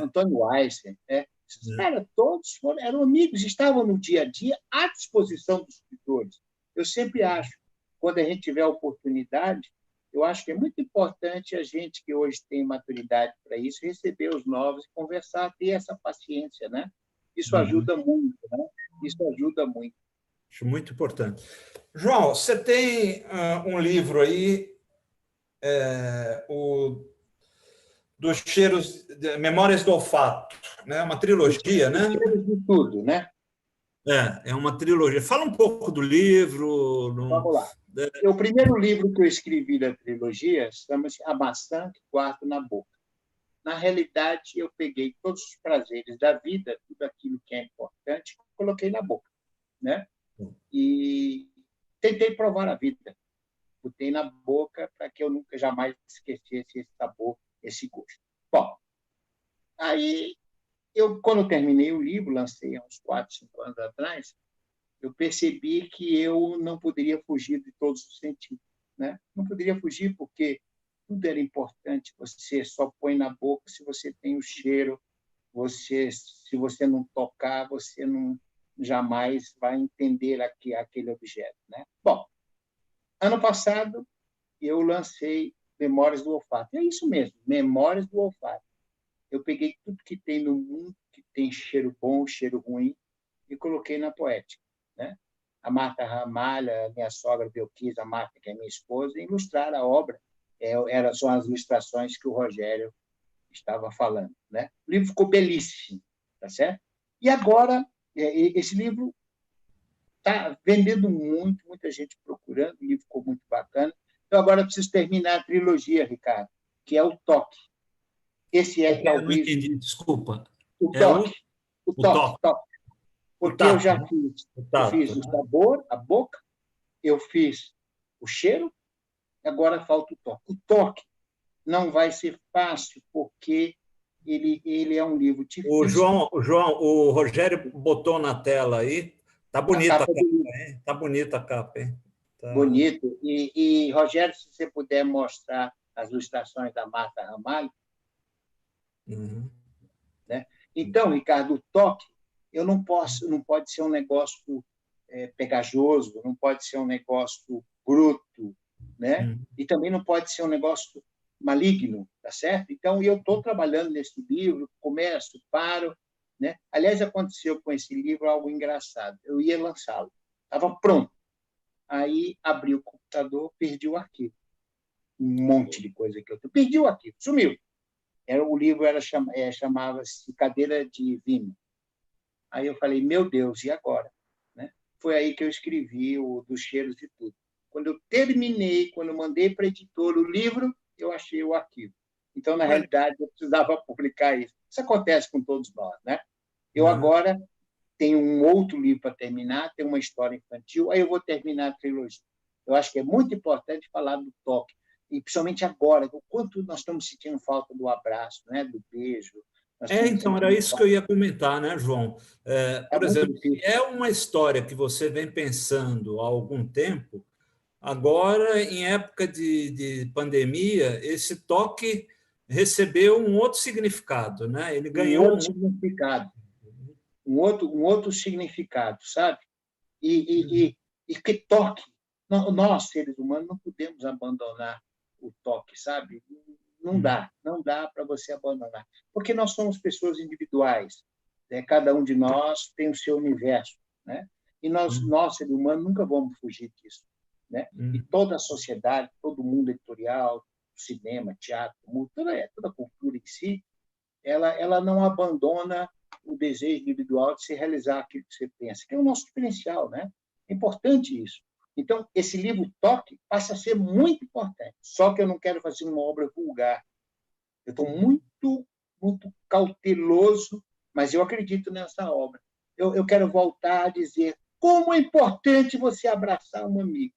Antônio Weisser. Esses caras todos eram amigos, estavam no dia a dia à disposição dos escritores. Eu sempre acho, quando a gente tiver a oportunidade, eu acho que é muito importante a gente que hoje tem maturidade para isso, receber os novos e conversar, ter essa paciência, né? Isso ajuda muito, né? Isso ajuda muito. Acho muito importante. João, você tem um livro aí, dos cheiros, Memórias do Olfato, né? Uma trilogia, né? Cheiros de tudo, né? É uma trilogia. Fala um pouco do livro. Vamos lá. O primeiro livro que eu escrevi da trilogia chama-se A Maçã que Guardo na Boca. Na realidade, eu peguei todos os prazeres da vida, tudo aquilo que é importante, coloquei na boca, né? E tentei provar a vida. Botei na boca para que eu nunca, jamais esquecesse esse sabor, esse gosto. Bom, aí, quando eu terminei o livro, lancei há uns 4, 5 anos atrás, eu percebi que eu não poderia fugir de todos os sentidos, né? Não poderia fugir porque tudo era importante. Você só põe na boca se você tem o cheiro. Se você não tocar, você não jamais vai entender aquele objeto, né? Bom, ano passado eu lancei Memórias do Olfato. É isso mesmo, Memórias do Olfato. Eu peguei tudo que tem no mundo, que tem cheiro bom, cheiro ruim, e coloquei na poética, né? A Marta Ramalha, minha sogra Belquis, a Marta, que é minha esposa, ilustraram a obra. São as ilustrações que o Rogério estava falando, né? O livro ficou belíssimo, tá certo? E agora, esse livro está vendendo muito, muita gente procurando, o livro ficou muito bacana. Então, agora eu preciso terminar a trilogia, Ricardo, que é o Toque. Esse Eu não entendi, desculpa. O Toque. O Toque. Porque eu já fiz o sabor, a boca, eu fiz o cheiro, agora falta o toque. O toque não vai ser fácil, porque ele é um livro difícil. O Rogério botou na tela aí. Está bonita a capa, hein? Está bonita a capa, hein? Tá... Bonito. E, Rogério, se você puder mostrar as ilustrações da Marta Ramalho. Né? Então, Ricardo, o toque, não pode ser um negócio pegajoso, não pode ser um negócio bruto, né? E também não pode ser um negócio maligno, tá certo? Então, eu estou trabalhando nesse livro, começo, paro, né? Aliás, aconteceu com esse livro algo engraçado. Eu ia lançá-lo, estava pronto. Aí, abri o computador, perdi o arquivo. Um monte de coisa que eu tenho. Perdi o arquivo, sumiu. O livro chamava-se Cadeira de Vinho. Aí eu falei, meu Deus, e agora? Né? Foi aí que eu escrevi o Dos Cheiros e Tudo. Quando eu terminei, quando eu mandei para a editora o livro, eu achei o arquivo. Então, na realidade, eu precisava publicar isso. Isso acontece com todos nós, né? Eu agora tenho um outro livro para terminar, tenho uma história infantil, aí eu vou terminar a trilogia. Eu acho que é muito importante falar do toque, e principalmente agora, o quanto nós estamos sentindo falta do abraço, né? Do beijo. Então, era isso que eu ia comentar, né, João? Por exemplo, se é uma história que você vem pensando há algum tempo, agora, em época de pandemia, esse toque recebeu um outro significado, né? Ele ganhou um outro significado. Um outro significado, sabe? E que toque. Nós, seres humanos, não podemos abandonar o toque, sabe? Não dá para você abandonar. Porque nós somos pessoas individuais, né? Cada um de nós tem o seu universo, né? E nós, seres humanos, nunca vamos fugir disso, né? E toda a sociedade, todo o mundo editorial, cinema, teatro, toda a cultura em si, ela não abandona o desejo individual de se realizar aquilo que você pensa, que é o nosso diferencial, né? É importante isso. Então, esse livro Toque passa a ser muito importante, só que eu não quero fazer uma obra vulgar. Eu estou muito, muito cauteloso, mas eu acredito nessa obra. Eu quero voltar a dizer como é importante você abraçar um amigo,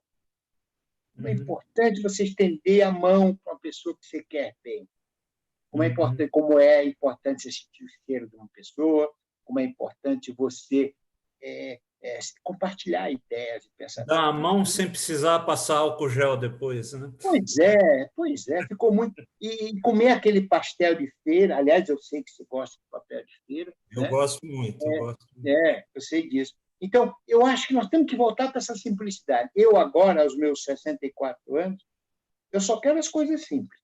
como é importante você estender a mão para uma pessoa que você quer bem, como é importante você sentir o cheiro de uma pessoa, como é importante você compartilhar ideias e pensamentos. Dar a mão sem precisar passar álcool gel depois, né? Pois é, ficou muito. E comer aquele pastel de feira, aliás, eu sei que você gosta de pastel de feira. Eu né? gosto muito, eu gosto muito. Eu sei disso. Então, eu acho que nós temos que voltar para essa simplicidade. Eu, agora, aos meus 64 anos, eu só quero as coisas simples.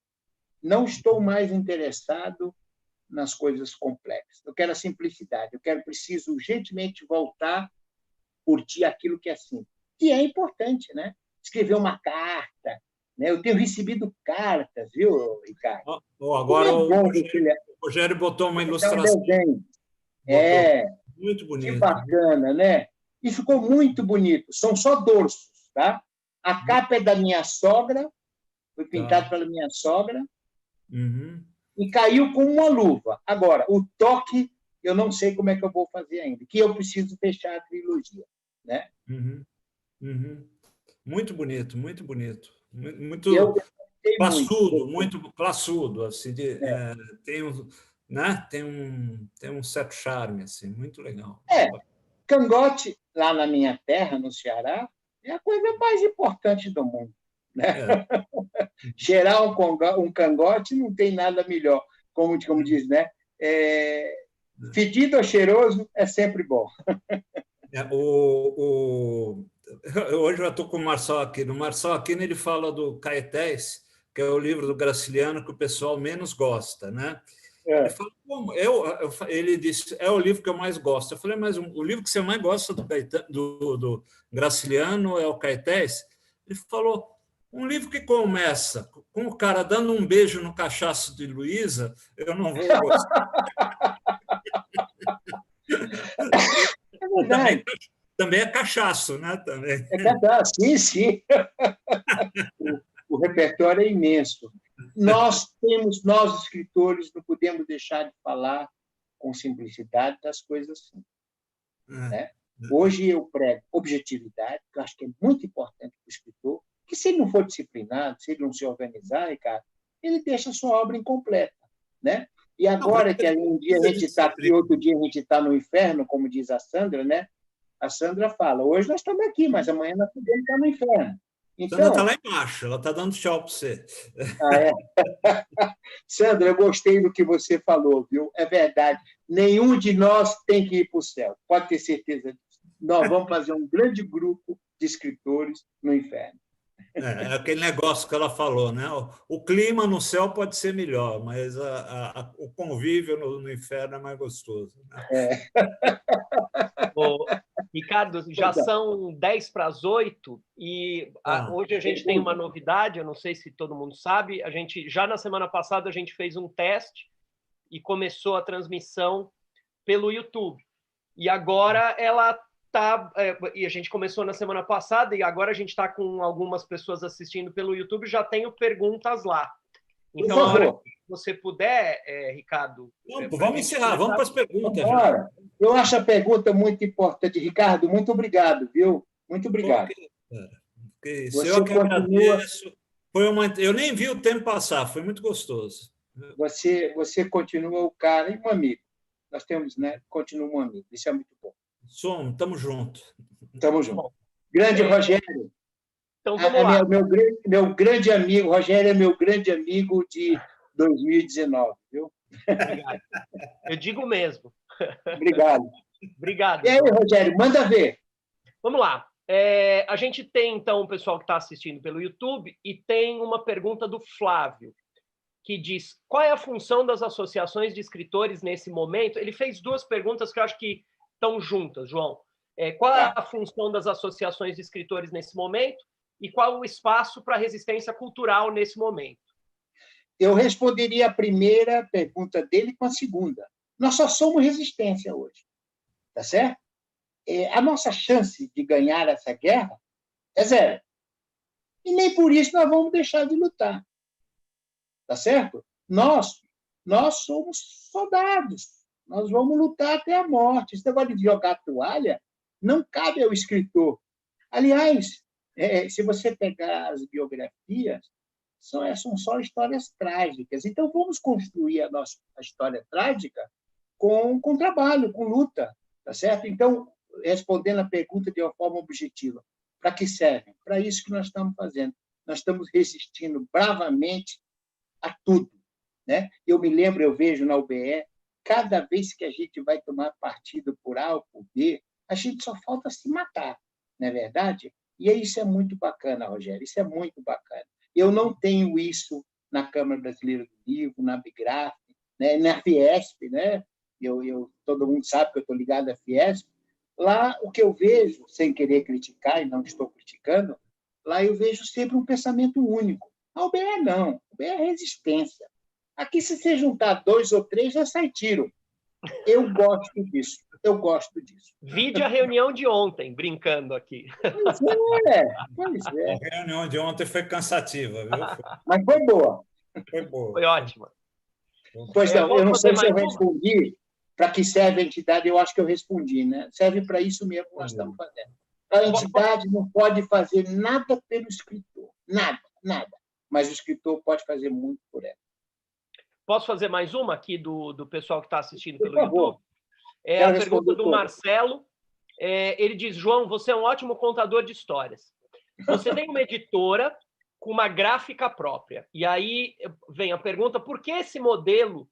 Não estou mais interessado nas coisas complexas. Eu quero a simplicidade. Preciso urgentemente voltar a curtir aquilo que é simples. E é importante, né? Escrever uma carta. Né? Eu tenho recebido cartas, viu, Ricardo? Agora o Rogério botou uma ilustração. Muito bonito. Que bacana, né? E ficou muito bonito. São só dorsos, tá? A capa é da minha sogra, foi pintado pela minha sogra, e caiu com uma luva. Agora, o toque, eu não sei como é que eu vou fazer ainda, que eu preciso fechar a trilogia, né? Muito bonito, muito bonito. Muito classudo, assim, tem um certo charme, assim, muito legal. Cangote, lá na minha terra, no Ceará, é a coisa mais importante do mundo. Né? Cheirar um cangote não tem nada melhor, como diz, né? Fedido ou cheiroso é sempre bom. Hoje eu estou com o Marçal Aquino. O Marçal Aquino ele fala do Caetés, que é o livro do Graciliano que o pessoal menos gosta, né? Ele fala, ele disse, é o livro que eu mais gosto. Eu falei, mas o livro que você mais gosta do Graciliano é o Caetés? Ele falou, um livro que começa com o cara dando um beijo no cachaço de Luísa, eu não vou gostar. É verdade. Também é cachaço, né? Também. É cachaço, sim. O repertório é imenso. Nós, escritores, não podemos deixar de falar com simplicidade das coisas simples. Né? Hoje eu prego objetividade, que eu acho que é muito importante para o escritor, que se ele não for disciplinado, se ele não se organizar, Ricardo, ele deixa a sua obra incompleta. Né? E agora que um dia a gente está aqui, outro dia a gente está no inferno, como diz a Sandra, né? A Sandra fala, hoje nós estamos aqui, mas amanhã nós podemos estar no inferno. Então, Sandra está lá embaixo, ela está dando tchau para você. Sandra, eu gostei do que você falou, viu? É verdade. Nenhum de nós tem que ir para o céu, pode ter certeza disso. Nós vamos fazer um grande grupo de escritores no inferno. É aquele negócio que ela falou, né? O clima no céu pode ser melhor, mas o convívio no inferno é mais gostoso. Né? Ricardo, já são 7:50 e hoje a gente tem uma novidade, eu não sei se todo mundo sabe, já na semana passada a gente fez um teste e começou a transmissão pelo YouTube. E agora ela e a gente começou na semana passada e agora a gente está com algumas pessoas assistindo pelo YouTube, já tenho perguntas lá. Então, a hora que você puder, Ricardo... Vamos encerrar, vamos para as perguntas. Já. Eu acho a pergunta muito importante. Ricardo, muito obrigado, viu? Muito obrigado. Eu que agradeço. Eu nem vi o tempo passar, foi muito gostoso. Você continua o cara e um amigo. Nós temos, né? Continua um amigo. Isso é muito bom. Estamos juntos. Estamos juntos. Grande Rogério. Então, vamos lá. Meu grande amigo, Rogério é meu grande amigo de 2019, viu? Obrigado. Eu digo mesmo. Obrigado. Obrigado. E aí, Rogério, manda ver. Vamos lá. A gente tem, então, o pessoal que está assistindo pelo YouTube e tem uma pergunta do Flávio, que diz, qual é a função das associações de escritores nesse momento? Ele fez duas perguntas que eu acho que estão juntas, João. Qual é a função das associações de escritores nesse momento e qual o espaço para a resistência cultural nesse momento? Eu responderia a primeira pergunta dele com a segunda. Nós só somos resistência hoje, tá certo? A nossa chance de ganhar essa guerra é zero. E nem por isso nós vamos deixar de lutar, tá certo? Nós somos soldados, nós vamos lutar até a morte. Esse negócio de jogar toalha não cabe ao escritor. Aliás, se você pegar as biografias, são só histórias trágicas. Então, vamos construir a história trágica com trabalho, com luta, tá certo? Então, respondendo a pergunta de uma forma objetiva. Para que servem? Para isso que nós estamos fazendo. Nós estamos resistindo bravamente a tudo, né? Eu me lembro, eu vejo na UBE, cada vez que a gente vai tomar partido por A ou por B, a gente só falta se matar, não é verdade? E isso é muito bacana, Rogério, isso é muito bacana. Eu não tenho isso na Câmara Brasileira do Livro, na Abigraf, né? Na Fiesp, né? Todo mundo sabe que eu estou ligado à Fiesp. Lá, o que eu vejo, sem querer criticar, e não estou criticando, lá eu vejo sempre um pensamento único. A UBE não, a UBE é resistência. Aqui, se você juntar 2 ou 3, já sai tiro. Eu gosto disso, eu gosto disso. Vide a reunião de ontem, brincando aqui. Pois é. A reunião de ontem foi cansativa, viu? Mas foi boa. Foi boa. Foi ótima. Pois não, eu não sei se eu respondi para que serve a entidade, eu acho que eu respondi, né? Serve para isso mesmo que nós estamos fazendo. A entidade não pode fazer nada pelo escritor, nada, nada. Mas o escritor pode fazer muito por ela. Posso fazer mais uma aqui do pessoal que está assistindo pelo Por favor. YouTube? É a pergunta do Marcelo. Ele diz, João, você é um ótimo contador de histórias. Você tem uma editora com uma gráfica própria. E aí vem a pergunta, por que esse modelo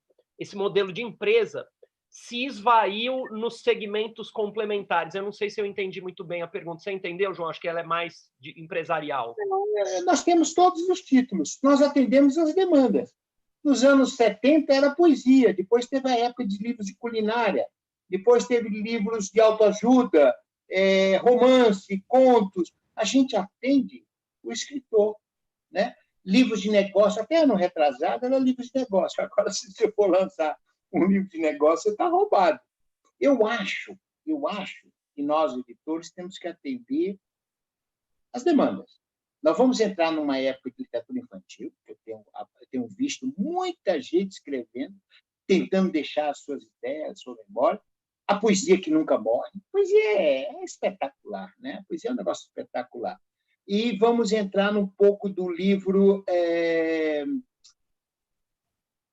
de empresa, se esvaiu nos segmentos complementares? Eu não sei se eu entendi muito bem a pergunta. Você entendeu, João? Acho que ela é mais empresarial. Nós temos todos os títulos. Nós atendemos as demandas. Nos anos 70 era poesia, depois teve a época de livros de culinária, depois teve livros de autoajuda, romance, contos. A gente atende o escritor, né? Livros de negócio, até ano retrasado, era livros de negócio. Agora, se você for lançar um livro de negócio, você está roubado. Eu acho que nós, editores, temos que atender as demandas. Nós vamos entrar numa época de literatura infantil, que eu tenho visto muita gente escrevendo, tentando deixar as suas ideias, a sua memória. A poesia que nunca morre. A poesia é espetacular, né? A poesia é um negócio espetacular. E vamos entrar num pouco do livro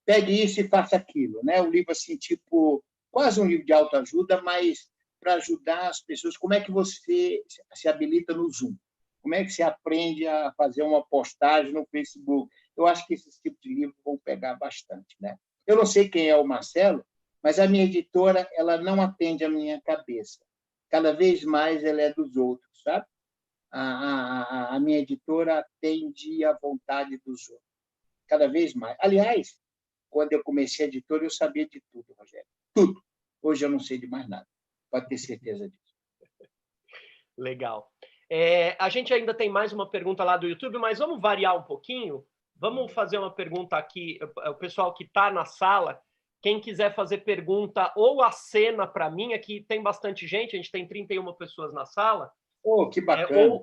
Pegue Isso e Faça Aquilo, né? Um livro assim, tipo, quase um livro de autoajuda, mas para ajudar as pessoas. Como é que você se habilita no Zoom? Como é que você aprende a fazer uma postagem no Facebook? Eu acho que esses tipos de livros vão pegar bastante, né? Eu não sei quem é o Marcelo, mas a minha editora ela não atende a minha cabeça. Cada vez mais ela é dos outros, sabe? A minha editora atende à vontade dos outros. Cada vez mais. Aliás, quando eu comecei a editora, eu sabia de tudo, Rogério. Tudo. Hoje eu não sei de mais nada. Pode ter certeza disso. Legal. A gente ainda tem mais uma pergunta lá do YouTube, mas vamos variar um pouquinho. Vamos fazer uma pergunta aqui. O pessoal que está na sala, quem quiser fazer pergunta ou acena para mim, aqui tem bastante gente, a gente tem 31 pessoas na sala. Que bacana.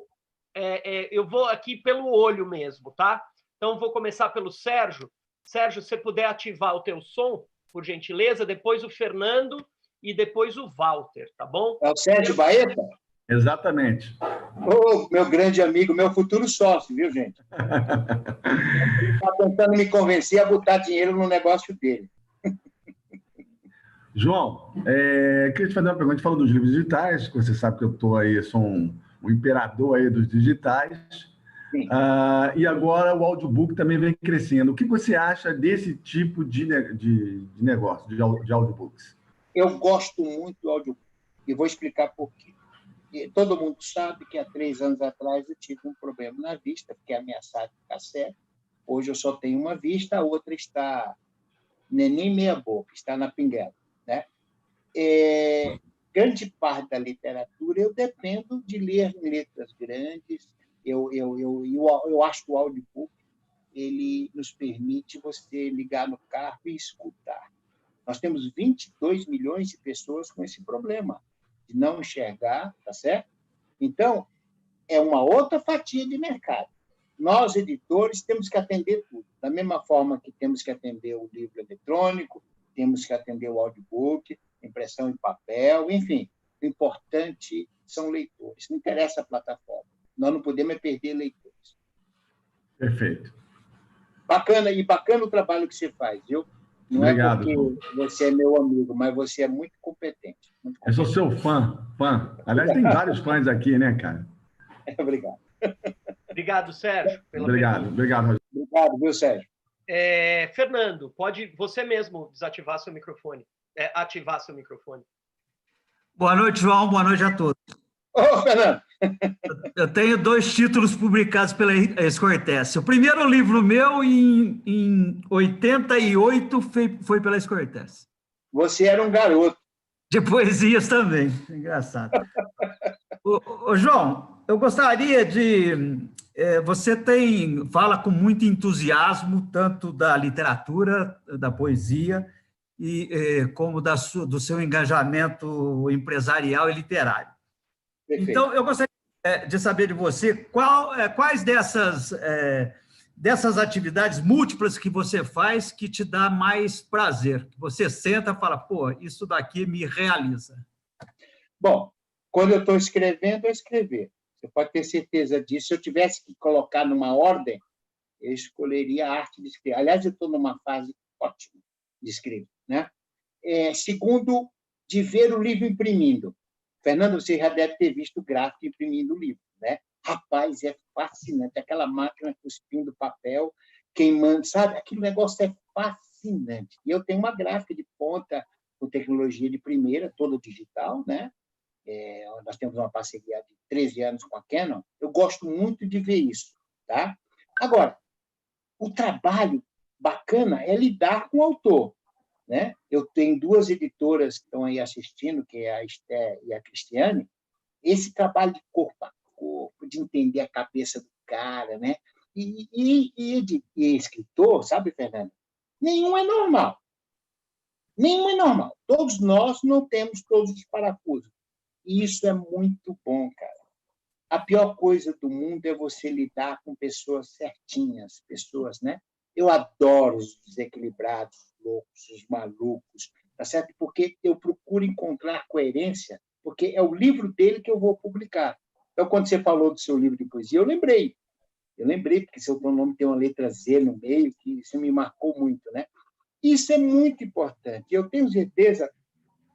Eu vou aqui pelo olho mesmo, tá? Então, vou começar pelo Sérgio. Sérgio, se você puder ativar o teu som, por gentileza, depois o Fernando e depois o Walter, tá bom? É o Sérgio Baeta? Exatamente. Meu grande amigo, meu futuro sócio, viu, gente? Ele está tentando me convencer a botar dinheiro no negócio dele. João, queria te fazer uma pergunta. A gente falou dos livros digitais, que você sabe que eu estou aí, sou um imperador aí dos digitais. E agora o audiobook também vem crescendo. O que você acha desse tipo de negócio, de audiobooks? Eu gosto muito do audiobook e vou explicar por quê. Todo mundo sabe que há 3 anos atrás eu tive um problema na vista, fiquei ameaçado de ficar cego. Hoje eu só tenho uma vista, a outra está nem meia boca, está na pinguela, né? Grande parte da literatura eu dependo de ler letras grandes. Eu acho que o audiobook ele nos permite você ligar no carro e escutar. Nós temos 22 milhões de pessoas com esse problema de não enxergar, tá certo? Então, é uma outra fatia de mercado. Nós, editores, temos que atender tudo. Da mesma forma que temos que atender o livro eletrônico, temos que atender o audiobook, impressão em papel, enfim. O importante são leitores. Não interessa a plataforma. Nós não podemos perder leitores. Perfeito. Bacana o trabalho que você faz, viu? Não Obrigado, é porque você é meu amigo, mas você é muito competente. Muito Eu sou competente. seu fã. Aliás, tem vários fãs aqui, né, cara? Obrigado. Obrigado, Sérgio, pela Obrigado, pergunta. Rogério. Obrigado, viu, Sérgio? Fernando, pode você mesmo desativar seu microfone, ativar seu microfone. Boa noite, João. Boa noite a todos. Ô, Fernando! Eu tenho 2 títulos publicados pela Escortece. O primeiro livro meu, em 88, foi pela Escortece. Você era um garoto. De poesias também. Engraçado. Ô, João, eu gostaria de... Você fala com muito entusiasmo, tanto da literatura, da poesia, como do seu engajamento empresarial e literário. Perfeito. Então, eu gostaria de saber de você quais dessas atividades múltiplas que você faz que te dá mais prazer, que você senta e fala, pô, isso daqui me realiza. Bom, quando eu estou escrevendo, eu escrever. Você pode ter certeza disso. Se eu tivesse que colocar numa ordem, eu escolheria a arte de escrever. Aliás, eu estou numa fase ótima de escrever, né? Segundo, de ver o livro imprimindo. Fernando, você já deve ter visto o gráfico imprimindo o livro, né? Rapaz, é fascinante. Aquela máquina cuspindo papel, queimando, sabe? Aquele negócio é fascinante. E eu tenho uma gráfica de ponta com tecnologia de primeira, toda digital, né? Nós temos uma parceria de 13 anos com a Canon. Eu gosto muito de ver isso, tá? Agora, o trabalho bacana é lidar com o autor, né? Eu tenho 2 editoras que estão aí assistindo, que é a Esther e a Cristiane. Esse trabalho de corpo a corpo, de entender a cabeça do cara, né? E escritor, sabe, Fernando? Nenhum é normal. Nenhum é normal. Todos nós não temos todos os parafusos. E isso é muito bom, cara. A pior coisa do mundo é você lidar com pessoas certinhas, pessoas, né? Eu adoro os desequilibrados, os loucos, os malucos, tá certo? Porque eu procuro encontrar coerência, porque é o livro dele que eu vou publicar. Então, quando você falou do seu livro de poesia, eu lembrei, porque seu nome tem uma letra Z no meio, que isso me marcou muito, né? Isso é muito importante. Eu tenho certeza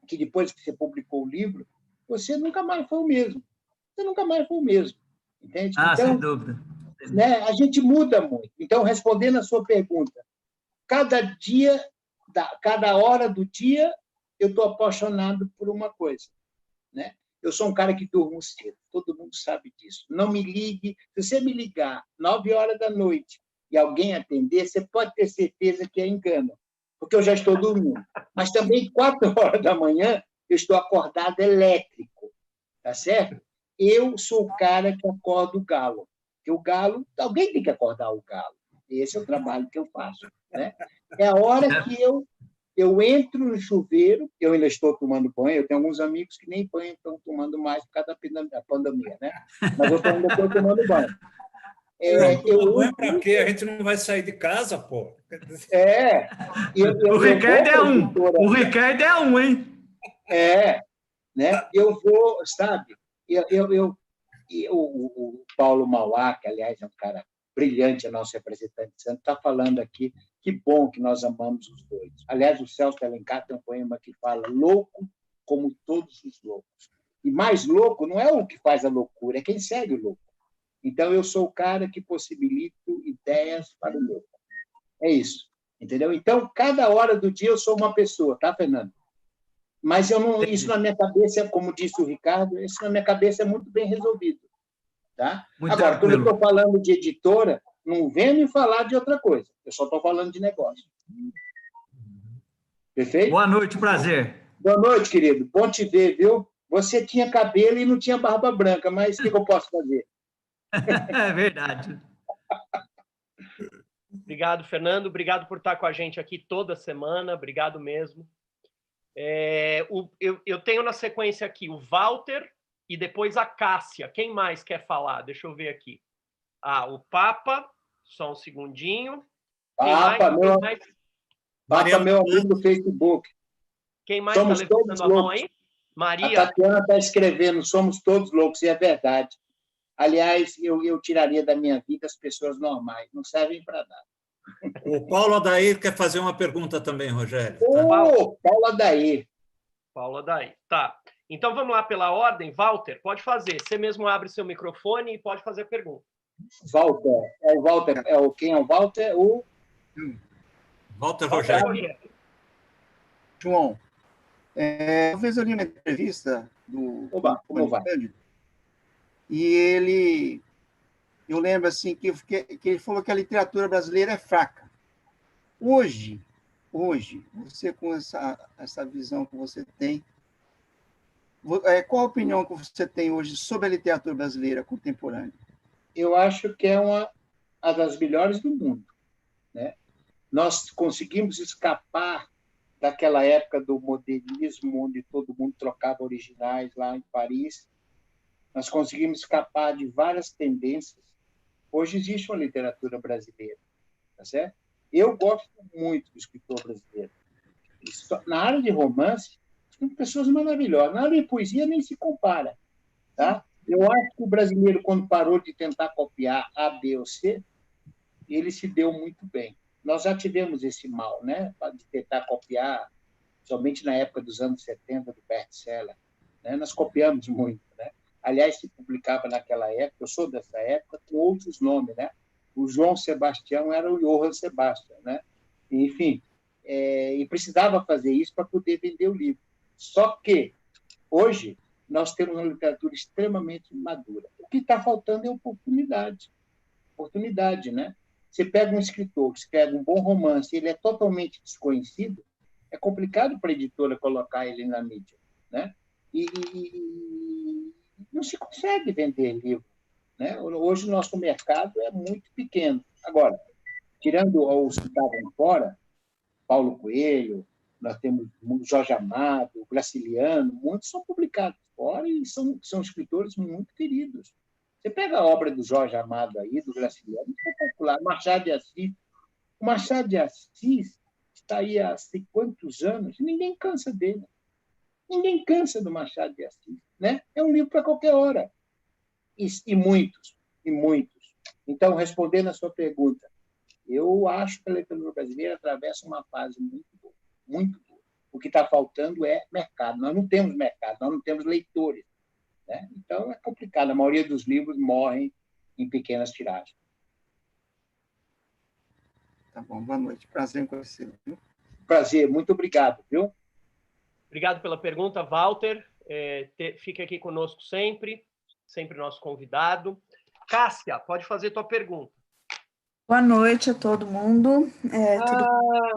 que depois que você publicou o livro, você nunca mais foi o mesmo. Você nunca mais foi o mesmo. Entende? Ah, então, sem dúvida. Né, a gente muda muito. Então, respondendo a sua pergunta, cada hora do dia, eu estou apaixonado por uma coisa, né? Eu sou um cara que durmo cedo, todo mundo sabe disso. Não me ligue. Se você me ligar 9 horas da noite e alguém atender, você pode ter certeza que é engano, porque eu já estou dormindo. Mas também 4 horas da manhã, eu estou acordado elétrico, tá certo? Eu sou o cara que acorda o galo. Porque o galo, alguém tem que acordar o galo. Esse é o trabalho que eu faço, né? É a hora que eu entro no chuveiro, eu ainda estou tomando banho, eu tenho alguns amigos que nem banho estão tomando mais por causa da pandemia, né? Mas eu ainda estou tomando banho. Banho para quê? A gente não vai sair de casa, pô. O Ricardo é um. O Ricardo é um, hein? Né? Eu vou, sabe? O Paulo Mauá, que, aliás, é um cara brilhante, é nosso representante de Santos, está falando aqui, que bom que nós amamos os dois. Aliás, o Celso Alencar tem um poema que fala louco como todos os loucos. E mais louco não é o que faz a loucura, é quem segue o louco. Então, eu sou o cara que possibilito ideias para o louco. É isso, entendeu? Então, cada hora do dia eu sou uma pessoa, tá, Fernando? Mas isso na minha cabeça, como disse o Ricardo, isso na minha cabeça é muito bem resolvido. Tá? Agora, quando eu estou falando de editora, não venha me falar de outra coisa. Eu só estou falando de negócio. Perfeito? Boa noite, prazer. Boa noite, querido. Bom te ver, viu? Você tinha cabelo e não tinha barba branca, mas o que eu posso fazer? É verdade. Obrigado, Fernando. Obrigado por estar com a gente aqui toda semana. Obrigado mesmo. Eu tenho na sequência aqui o Walter e depois a Cássia. Quem mais quer falar? Deixa eu ver aqui. O Papa, só um segundinho. Papa, meu amigo do Facebook. Quem mais está levantando a mão aí? Maria. A Tatiana está escrevendo, somos todos loucos, e é verdade. Aliás, eu tiraria da minha vida as pessoas normais, não servem para nada. O Paulo Adair quer fazer uma pergunta também, Rogério. Tá? Paulo Adair. Paulo Adair. Tá. Então, vamos lá pela ordem. Walter, pode fazer. Você mesmo abre seu microfone e pode fazer a pergunta. Walter. Quem é o Walter? Walter Rogério. João, uma vez eu li uma entrevista do Cândido, e eu lembro assim que ele falou que a literatura brasileira é fraca. Hoje, você com essa visão que você tem, qual a opinião que você tem hoje sobre a literatura brasileira contemporânea? Eu acho que é uma das melhores do mundo, né? Nós conseguimos escapar daquela época do modernismo, onde todo mundo trocava originais lá em Paris. Nós conseguimos escapar de várias tendências. Hoje existe uma literatura brasileira, tá certo? Eu gosto muito do escritor brasileiro. Na área de romance, tem pessoas maravilhosas. Na área de poesia, nem se compara, tá? Eu acho que o brasileiro, quando parou de tentar copiar A, B ou C, ele se deu muito bem. Nós já tivemos esse mal, né? De tentar copiar, somente na época dos anos 70, do best-seller, né? Nós copiamos muito, né? Aliás, se publicava naquela época, eu sou dessa época, com outros nomes, né? O João Sebastião era o Johann Sebastian, né? Enfim, e precisava fazer isso para poder vender o livro. Só que, hoje, nós temos uma literatura extremamente madura. O que está faltando é oportunidade. Oportunidade, né? Você pega um escritor que escreve um bom romance, ele é totalmente desconhecido, é complicado para a editora colocar ele na mídia, né? E não se consegue vender livro, né? Hoje o nosso mercado é muito pequeno. Agora, tirando os que estavam fora, Paulo Coelho, nós temos Jorge Amado, Graciliano, muitos são publicados fora e são escritores muito queridos. Você pega a obra do Jorge Amado aí, do Graciliano, espetacular. Machado de Assis. O Machado de Assis está aí há sei quantos anos e ninguém cansa dele. Ninguém cansa do Machado de Assis, né? É um livro para qualquer hora. E muitos. Então, respondendo a sua pergunta, eu acho que a literatura brasileira atravessa uma fase muito boa, muito boa. O que está faltando é mercado. Nós não temos mercado, nós não temos leitores, né? Então, é complicado. A maioria dos livros morrem em pequenas tiragens. Tá bom, boa noite. Prazer em conhecê-lo. Prazer, muito obrigado, viu? Obrigado pela pergunta, Walter. Fique aqui conosco sempre nosso convidado. Cássia, pode fazer tua pergunta. Boa noite a todo mundo.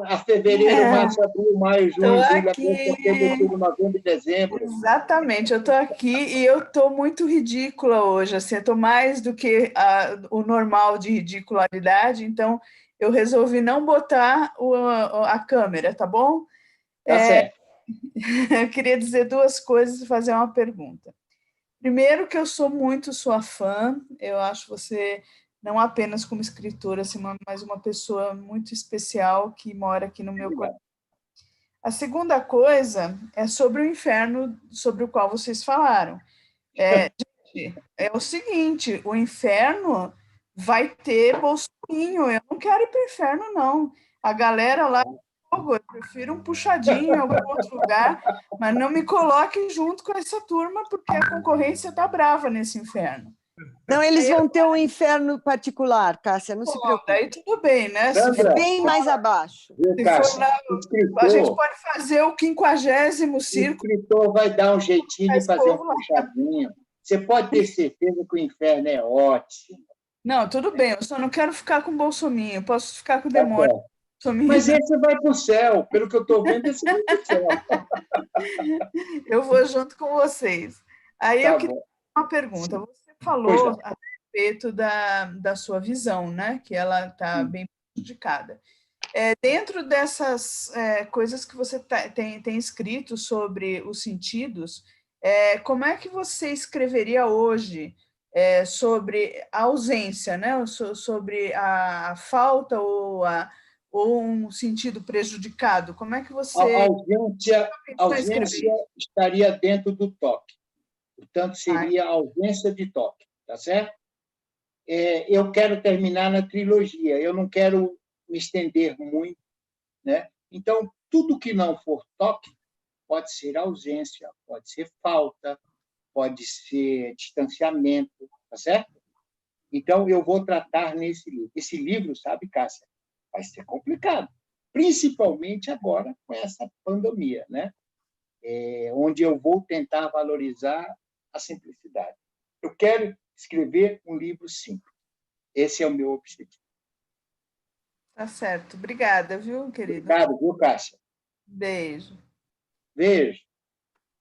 A fevereiro, março, abril, maio, junho, julho, aqui. agosto, setembro, outubro, novembro e dezembro. Exatamente, eu estou aqui e eu estou muito ridícula hoje, assim, eu estou mais do que o normal de ridicularidade, então eu resolvi não botar a câmera, tá bom? Tá certo. Eu queria dizer duas coisas e fazer uma pergunta. Primeiro, que eu sou muito sua fã, eu acho você não apenas como escritora, assim, mas uma pessoa muito especial que mora aqui no meu coração. A segunda coisa é sobre o inferno, sobre o qual vocês falaram. Gente, é o seguinte, o inferno vai ter bolsinho, eu não quero ir para o inferno, não. A galera lá, eu prefiro um puxadinho em algum outro lugar, mas não me coloque junto com essa turma, porque a concorrência está brava nesse inferno. Não, eles vão ter um inferno particular, Cássia, não se preocupe. Aí tudo bem, né? É bem mais abaixo. A gente pode fazer o 50º círculo. O escritor vai dar um jeitinho de fazer um puxadinho. Você pode ter certeza que o inferno é ótimo. Não, tudo bem, eu só não quero ficar com o bolsominho, posso ficar com o demônio. Mas esse vai para o céu, pelo que eu estou vendo, esse vai para o céu. Eu vou junto com vocês. Aí eu queria fazer uma pergunta. Você falou a respeito da sua visão, né? Que ela está bem prejudicada. Dentro dessas coisas que você tem escrito sobre os sentidos, como é que você escreveria hoje sobre a ausência, né? Sobre a falta ou um sentido prejudicado? Como é que você... A ausência estaria dentro do toque. Portanto, seria a ausência de toque, tá certo? Eu quero terminar na trilogia. Eu não quero me estender muito, né? Então, tudo que não for toque pode ser ausência, pode ser falta, pode ser distanciamento, tá certo? Então, eu vou tratar nesse livro. Esse livro, sabe, Cássia, vai ser complicado, principalmente agora com essa pandemia, né? Onde eu vou tentar valorizar a simplicidade. Eu quero escrever um livro simples. Esse é o meu objetivo. Tá certo. Obrigada, viu, querido? Obrigado, viu, Cássia? Beijo. Beijo.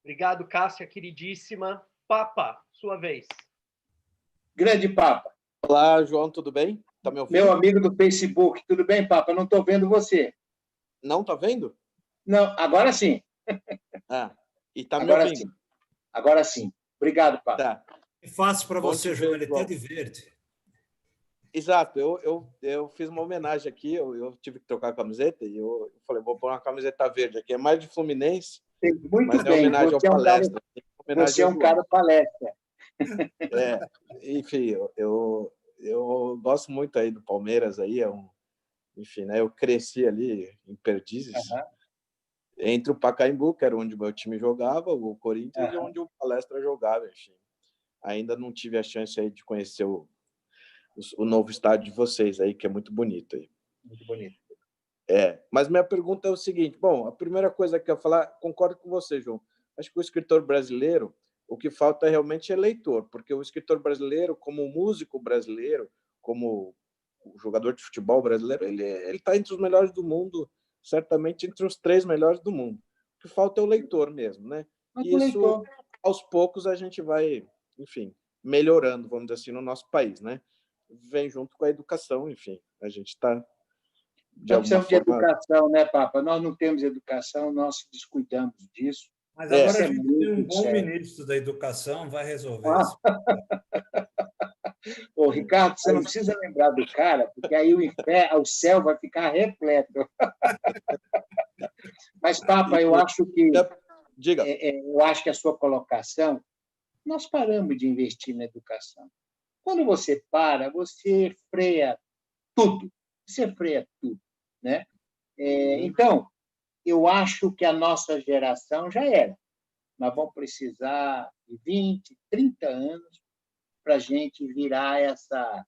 Obrigado, Cássia, queridíssima. Papa, sua vez. Grande Papa. Olá, João, tudo bem? Tá me ouvindo? Meu amigo do Facebook, tudo bem, Papa? Não estou vendo você. Não tá vendo? Não, agora sim. E tá me Agora ouvindo? Sim. Agora sim. Obrigado, Papa. Tá. É fácil para você, te João, ver, ele está de verde. Exato, eu fiz uma homenagem aqui, eu tive que trocar a camiseta e eu falei, vou pôr uma camiseta verde aqui, é mais de Fluminense, Muito mas bem. é homenagem ao Palestra. Você é um cara palestra. Enfim, eu gosto muito aí do Palmeiras, aí enfim, né, eu cresci ali em Perdizes, entre o Pacaembu, que era onde o meu time jogava, o Corinthians, e onde o Palestra jogava, enfim. Ainda não tive a chance aí de conhecer o novo estádio de vocês aí, que é muito bonito aí. Muito bonito. Mas minha pergunta é o seguinte, bom, a primeira coisa que eu ia falar, concordo com você, João, acho que o escritor brasileiro, o que falta realmente é leitor, porque o escritor brasileiro, como músico brasileiro, como o jogador de futebol brasileiro, ele está entre os melhores do mundo, certamente entre os 3 melhores do mundo. O que falta é o leitor mesmo, né? E isso, aos poucos, a gente vai, enfim, melhorando, vamos dizer assim, no nosso país, né? Vem junto com a educação, enfim, a gente está Nós precisamos de educação, né, Papa? Nós não temos educação, nós descuidamos disso. Mas agora a gente tem um bom ministro da educação, vai resolver isso. Ô, Ricardo, você não precisa lembrar do cara, porque aí o céu vai ficar repleto. Mas, Papa, eu acho que Diga. Eu acho que a sua colocação, nós paramos de investir na educação. Quando você para, você freia tudo. Você freia tudo, né? Então, eu acho que a nossa geração já era. Nós vamos precisar de 20, 30 anos para a gente virar essa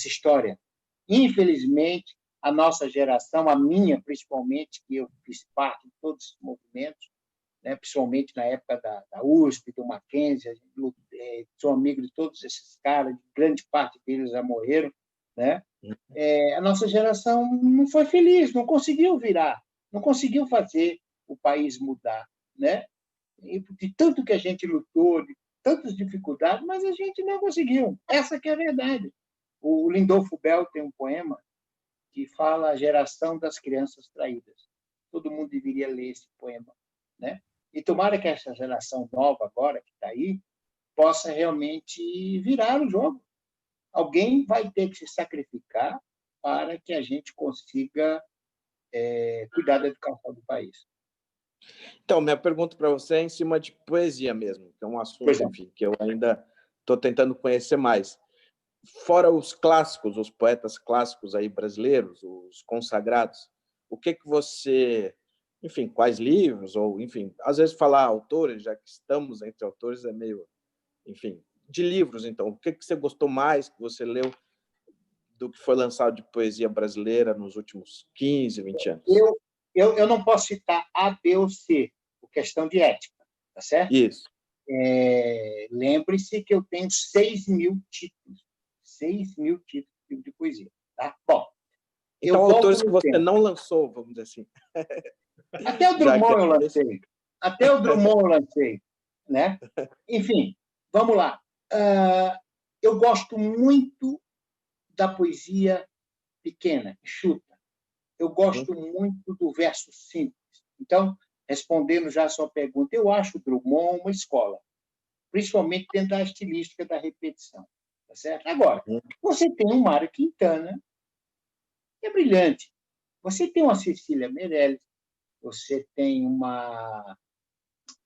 história. Infelizmente, a nossa geração, a minha principalmente, que eu fiz parte de todos esses movimentos, né, principalmente na época da USP, do Mackenzie, sou amigo de todos esses caras, grande parte deles já morreram, né? A nossa geração não foi feliz, não conseguiu virar, não conseguiu fazer o país mudar, né? E de tanto que a gente lutou, de tantas dificuldades, mas a gente não conseguiu. Essa que é a verdade. O Lindolfo Bell tem um poema que fala a geração das crianças traídas. Todo mundo deveria ler esse poema, né? E tomara que essa geração nova agora que está aí possa realmente virar o jogo. Alguém vai ter que se sacrificar para que a gente consiga cuidar da educação do país. Então, minha pergunta para você é em cima de poesia mesmo, que é um assunto, enfim, que eu ainda estou tentando conhecer mais. Fora os clássicos, os poetas clássicos aí brasileiros, os consagrados, o que você, enfim, quais livros, ou, enfim, às vezes falar autores, já que estamos entre autores, é meio, enfim, de livros, então, o que você gostou mais, que você leu do que foi lançado de poesia brasileira nos últimos 15, 20 anos? Eu não posso citar A, B ou C, por questão de ética, tá certo? Isso. Lembre-se que eu tenho 6.000 títulos. 6.000 títulos de poesia. Tá? Bom, então, autores que você não lançou, vamos dizer assim. Até o Drummond eu lancei. Até o Drummond eu lancei. Né? Enfim, vamos lá. Eu gosto muito da poesia pequena, enxuta. Eu gosto muito do verso simples. Então, respondendo já a sua pergunta, eu acho o Drummond uma escola, principalmente dentro da estilística da repetição. Tá certo? Agora, você tem um Mário Quintana, que é brilhante. Você tem uma Cecília Meirelles, você tem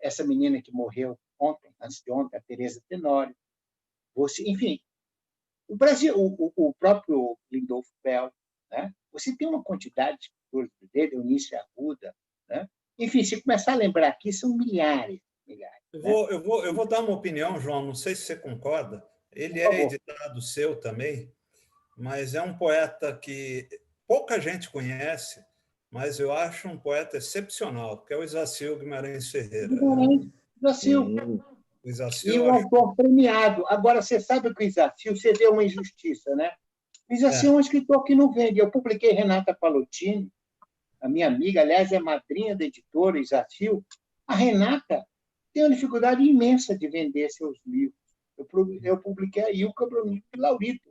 essa menina que morreu ontem, antes de ontem, a Teresa Tenório. Enfim, o Brasil, o próprio Lindolfo Bell, né? você tem uma quantidade de escritores brasileiros, Eunice Arruda, né? Enfim, se começar a lembrar aqui, são milhares. Eu vou dar uma opinião, João, não sei se você concorda. Ele é editado seu também, mas é um poeta que pouca gente conhece, mas eu acho um poeta excepcional, que é o Isacil Guimarães Ferreira. E um autor premiado. Agora, você sabe que o Isacil, você vê uma injustiça, né? O Isacil é um escritor que não vende. Eu publiquei Renata Palottini, a minha amiga, aliás, é madrinha da editora Isacil. A Renata tem uma dificuldade imensa de vender seus livros. Eu publiquei a Ilka Brunito e Laurito,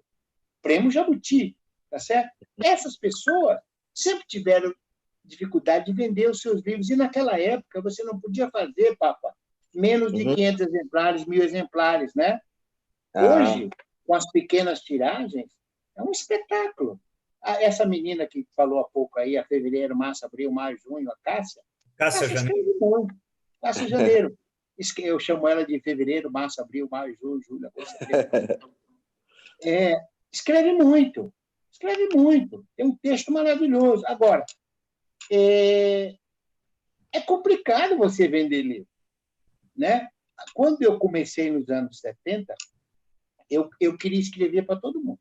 Prêmio Jabuti, tá certo? Essas pessoas sempre tiveram dificuldade de vender os seus livros, e naquela época você não podia fazer, Papa, menos de 500 exemplares, 1.000 exemplares, né? Hoje, com as pequenas tiragens, é um espetáculo. Essa menina que falou há pouco aí, a fevereiro, março, abril, maio, junho, a Cássia Janeiro. Cássia Janeiro. Eu chamo ela de fevereiro, março, abril, maio, junho, julho, agosto, setembro. Escreve muito. Tem um texto maravilhoso. Agora, é complicado você vender livro, né? Quando eu comecei nos anos 70, eu queria escrever para todo mundo.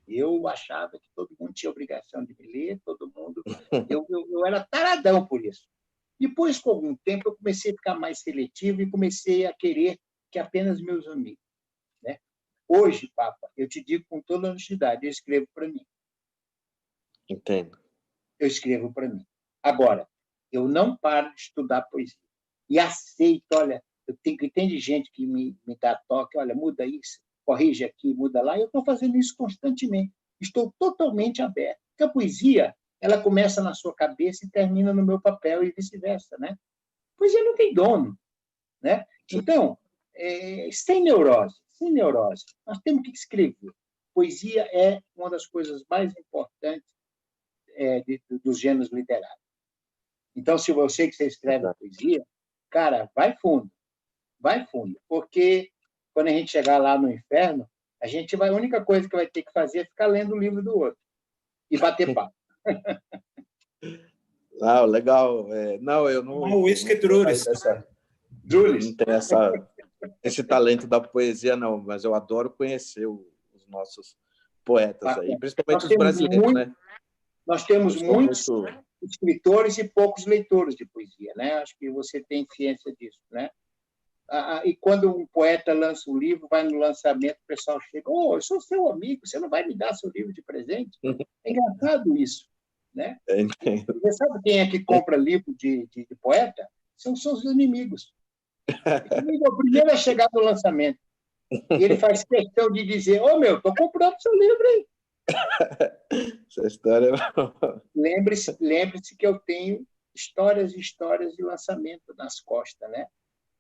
Eu achava que todo mundo tinha obrigação de me ler, todo mundo... Eu era taradão por isso. Depois, com algum tempo, eu comecei a ficar mais seletivo e comecei a querer que apenas meus amigos, né? Hoje, Papa, eu te digo com toda honestidade, eu escrevo para mim. Entendo. Eu escrevo para mim. Agora, eu não paro de estudar poesia. E aceito, olha, tem de gente que me dá toque, olha, muda isso, corrige aqui, muda lá, e eu estou fazendo isso constantemente. Estou totalmente aberto. Porque a poesia, ela começa na sua cabeça e termina no meu papel e vice-versa, né? A poesia não tem dono, né? Então, sem neurose. Nós temos que escrever. Poesia é uma das coisas mais importantes dos gêneros literários. Então, se você escreve poesia, cara, vai fundo, porque quando a gente chegar lá no inferno, a única coisa que vai ter que fazer é ficar lendo o livro do outro e bater papo. Não, legal. Não, eu não. O Whisky Drulis. Não tem esse talento da poesia, não, mas eu adoro conhecer os nossos poetas aí, principalmente os brasileiros, né? Nós temos muitos escritores e poucos leitores de poesia, né? Acho que você tem ciência disso, né? E quando um poeta lança um livro, vai no lançamento, o pessoal chega, eu sou seu amigo, você não vai me dar seu livro de presente? É engraçado isso, né? Você sabe quem é que compra livro de poeta? São os inimigos. É o primeiro a chegar no lançamento. E ele faz questão de dizer, estou comprando seu livro aí. Essa história... Lembre-se que eu tenho histórias e histórias de lançamento nas costas, né?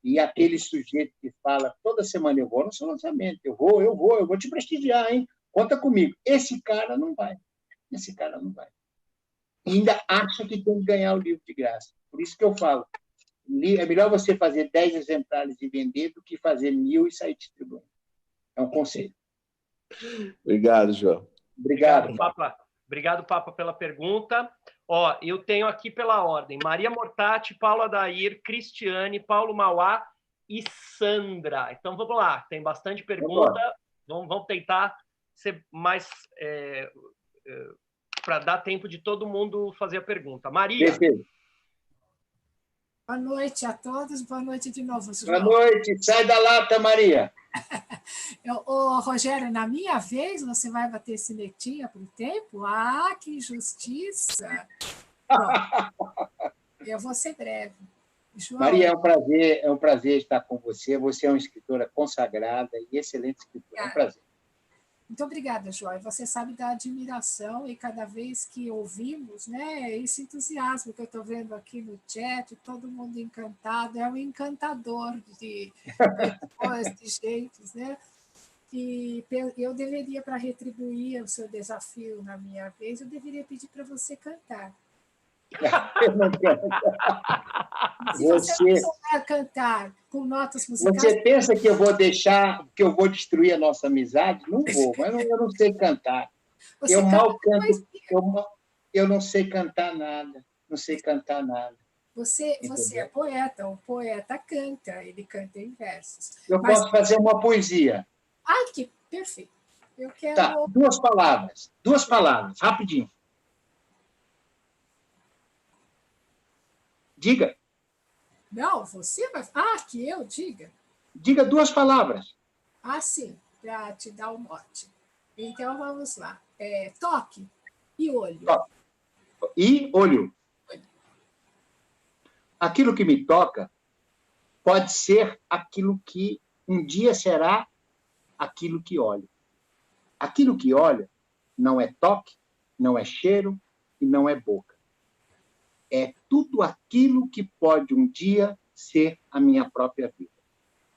E aquele sujeito que fala, toda semana eu vou no seu lançamento, eu vou te prestigiar, hein? Conta comigo. Esse cara não vai. E ainda acha que tem que ganhar o livro de graça. Por isso que eu falo, é melhor você fazer 10 exemplares e vender do que fazer 1.000 e sair distribuindo. É um conselho. Obrigado, João. Obrigado, Papa. Obrigado, Papa, pela pergunta. Eu tenho aqui pela ordem: Maria Mortati, Paulo Adair, Cristiane, Paulo Mauá e Sandra. Então, vamos lá. Tem bastante pergunta. Vamos tentar ser mais... para dar tempo de todo mundo fazer a pergunta. Maria. Perfeito. Boa noite a todos. Boa noite de novo, João. Boa noite. Sai da lata, Maria. Rogério, na minha vez, você vai bater sinetinha para o tempo? Que injustiça! Pronto. Eu vou ser breve. João, Maria, é um prazer estar com você. Você é uma escritora consagrada e excelente escritora. É um prazer. Muito obrigada, João. Você sabe da admiração e cada vez que ouvimos, né, esse entusiasmo que eu estou vendo aqui no chat, todo mundo encantado, é um encantador de pessoas, de jeitos, né? E eu deveria, para retribuir o seu desafio na minha vez, eu deveria pedir para você cantar. Eu não canto. Se você não souber cantar com notas musicais... Você pensa que eu vou destruir a nossa amizade? Não vou, mas eu não sei cantar. Você Eu mal canta canto, eu não sei cantar nada, não sei cantar nada. Você é Entendeu? poeta, o poeta canta, ele canta em versos. Eu Mas, posso fazer uma poesia. que perfeito. Eu quero. Tá, duas palavras, rapidinho. Diga. Não, você vai. Que eu diga. Diga 2 palavras. Sim, para te dar o mote. Então, vamos lá. Toque e olho. Toque. E olho. Aquilo que me toca pode ser aquilo que um dia será aquilo que olho. Aquilo que olha não é toque, não é cheiro e não é boca. É tudo aquilo que pode um dia ser a minha própria vida.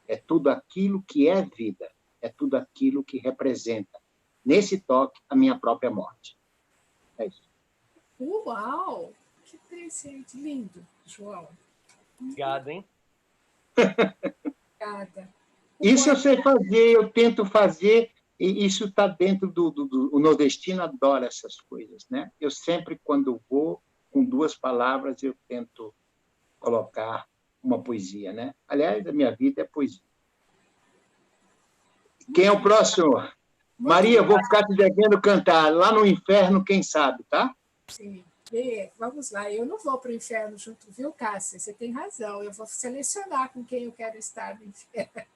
É tudo aquilo que é vida. É tudo aquilo que representa, nesse toque, a minha própria morte. É isso. Uau! Que interessante. Lindo, João. Obrigado, hein? Obrigada. Isso eu sei fazer, eu tento fazer, e isso está dentro o nordestino adora essas coisas, né? Eu sempre, quando vou, com 2 palavras, eu tento colocar uma poesia, né? Aliás, a minha vida é poesia. Quem é o próximo? Maria, vou ficar te devendo cantar. Lá no inferno, quem sabe, tá? Sim. Vamos lá. Eu não vou para o inferno junto, viu, Cássia? Você tem razão. Eu vou selecionar com quem eu quero estar no inferno.